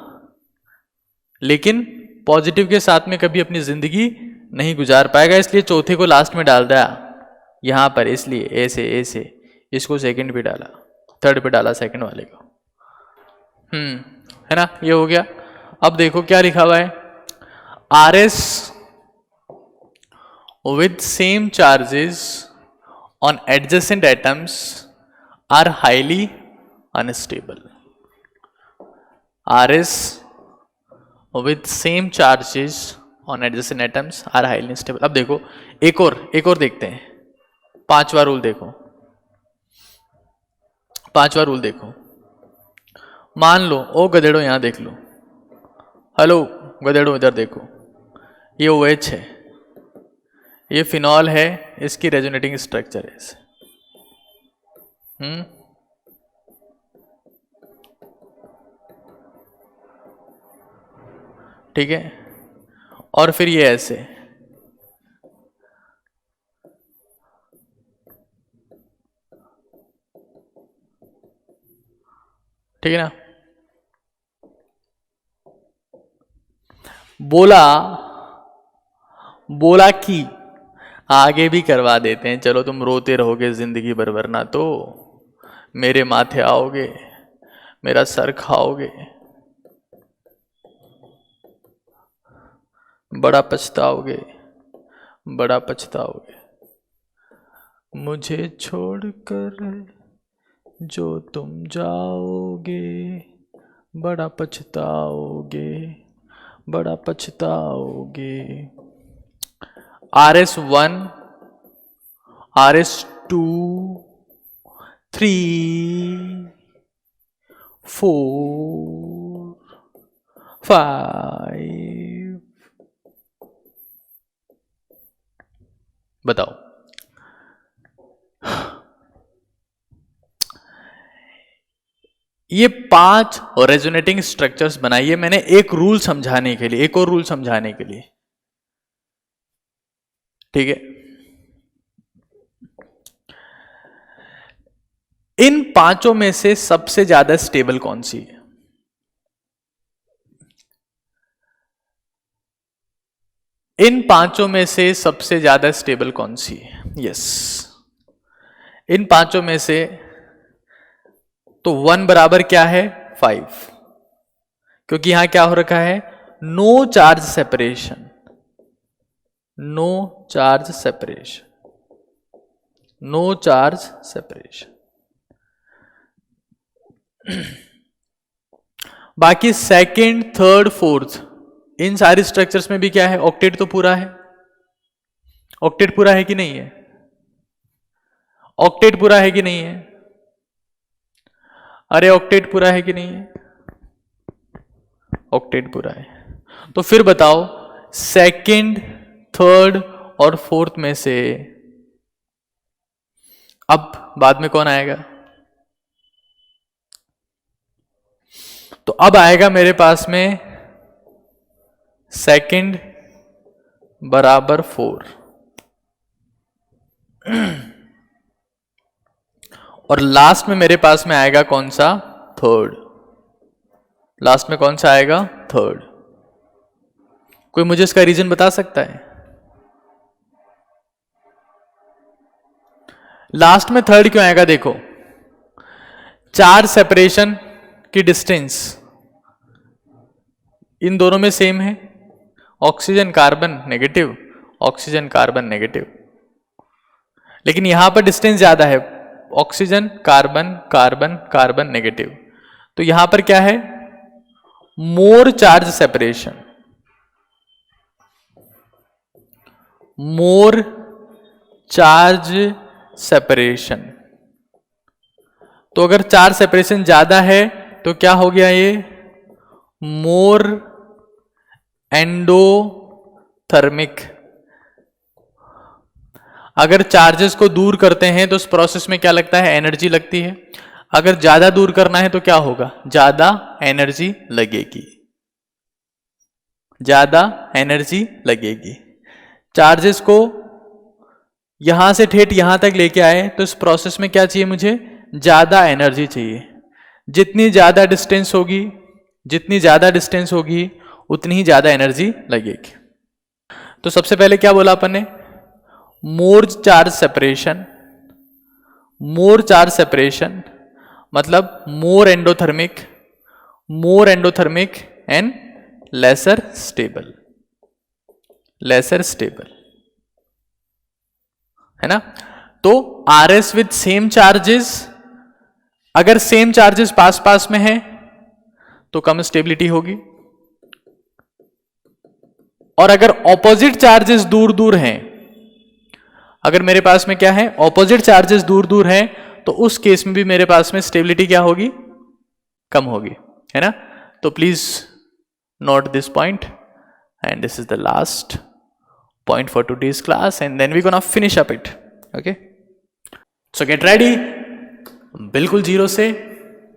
लेकिन पॉजिटिव के साथ में कभी अपनी जिंदगी नहीं गुजार पाएगा, इसलिए चौथे को लास्ट में डाल दिया यहां पर, इसलिए ए से इसको सेकंड पे डाला, थर्ड पे डाला सेकंड वाले को। है ना, ये हो गया। अब देखो क्या लिखा हुआ है, R S with same charges on adjacent atoms are highly unstable. R S with same charges on adjacent atoms are highly unstable. अब देखो एक और देखते हैं, पांचवा रूल देखो, पांचवा रूल देखो। मान लो, ओ गधेड़ो यहां देख लो, हेलो गधेड़ो इधर देखो, ये OH है, ये फिनॉल है, इसकी रेजोनेटिंग स्ट्रक्चर है ऐसे। ठीक है, और फिर ये ऐसे, ठीक है ना। बोला कि आगे भी करवा देते हैं, चलो तुम रोते रहोगे जिंदगी भर, वरना तो मेरे माथे आओगे, मेरा सर खाओगे, बड़ा पछताओगे, बड़ा पछताओगे, मुझे छोड़कर जो तुम जाओगे, बड़ा पछताओगे, बड़ा पछताओगे। RS1, RS2, 3, 4, 5, बताओ। ये 5 रेजोनेटिंग स्ट्रक्चर्स बनाइए मैंने एक रूल समझाने के लिए, एक और रूल समझाने के लिए, ठीक है। इन 5 में से सबसे ज्यादा स्टेबल कौन सी है? इन 5 में से सबसे ज्यादा स्टेबल कौन सी है? यस, इन 5 में से तो 1 बराबर क्या है, 5, क्योंकि यहां क्या हो रखा है, no charge separation, no charge separation, no charge separation. बाकी सेकंड, थर्ड, फोर्थ, इन सारी स्ट्रक्चर्स में भी क्या है, ऑक्टेट तो पूरा है, ऑक्टेट पूरा है कि नहीं है, ऑक्टेट पूरा है कि नहीं है, अरे ऑक्टेट पूरा है कि नहीं है, ऑक्टेट पूरा है। तो फिर बताओ सेकंड, थर्ड और फोर्थ में से अब बाद में कौन आएगा? तो अब आएगा मेरे पास में सेकंड बराबर 4 और लास्ट में मेरे पास में आएगा कौन सा, थर्ड। लास्ट में कौन सा आएगा, थर्ड। कोई मुझे इसका रीजन बता सकता है? लास्ट में थर्ड क्यों आएगा? देखो, चार्ज सेपरेशन की डिस्टेंस इन दोनों में सेम है, oxygen carbon negative, oxygen carbon negative, लेकिन यहां पर डिस्टेंस ज्यादा है, oxygen carbon carbon carbon negative, तो यहां पर क्या है, मोर charge separation, more charge separation. तो अगर चार्ज सेपरेशन ज्यादा है तो क्या हो गया ये, मोर एंडोथर्मिक। अगर चार्जेस को दूर करते हैं तो उस प्रोसेस में क्या लगता है, एनर्जी लगती है। अगर ज्यादा दूर करना है तो क्या होगा, ज्यादा एनर्जी लगेगी, ज्यादा एनर्जी लगेगी। चार्जेस को यहां से ठेठ यहां तक लेके आए तो इस प्रोसेस में क्या चाहिए मुझे, ज्यादा एनर्जी चाहिए। जितनी ज्यादा डिस्टेंस होगी, जितनी ज्यादा डिस्टेंस होगी उतनी ही ज्यादा एनर्जी लगेगी। तो सबसे पहले क्या बोला अपन ने, more charge separation. More charge separation मतलब more endothermic and lesser stable, lesser stable, है ना। तो RS विद सेम चार्जेस, अगर सेम चार्जेस पास पास में है तो कम स्टेबिलिटी होगी, और अगर ऑपोजिट चार्जेस दूर दूर हैं, अगर मेरे पास में क्या है, ऑपोजिट चार्जेस दूर दूर हैं, तो उस केस में भी मेरे पास में स्टेबिलिटी क्या होगी, कम होगी, है ना। तो please note this point and this is the last point for today's class and then we're gonna finish up it. Okay, so get ready, बिल्कुल जीरो से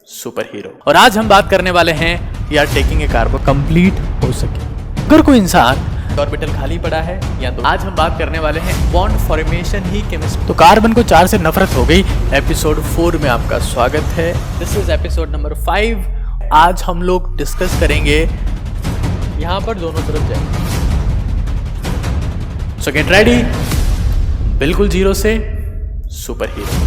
सुपर हीरो। और आज हम बात करने वाले हैं यार टेकिंग ए कार्बो कंप्लीट हो सके। अगर कोई इंसान ऑर्बिटल खाली पड़ा है या तो आज हम बात करने वाले हैं बॉन्ड फॉर्मेशन ही केमिस्ट्री। तो कार्बन को 4 से नफरत हो गई। एपिसोड 4 में आपका स्वागत है। This is episode number 5। आज हम लोग डिस्कस करेंगे, यहां पर दोनों तरफ जाएंगे। सो गेट रेडी, बिल्कुल जीरो से सुपर हीरो।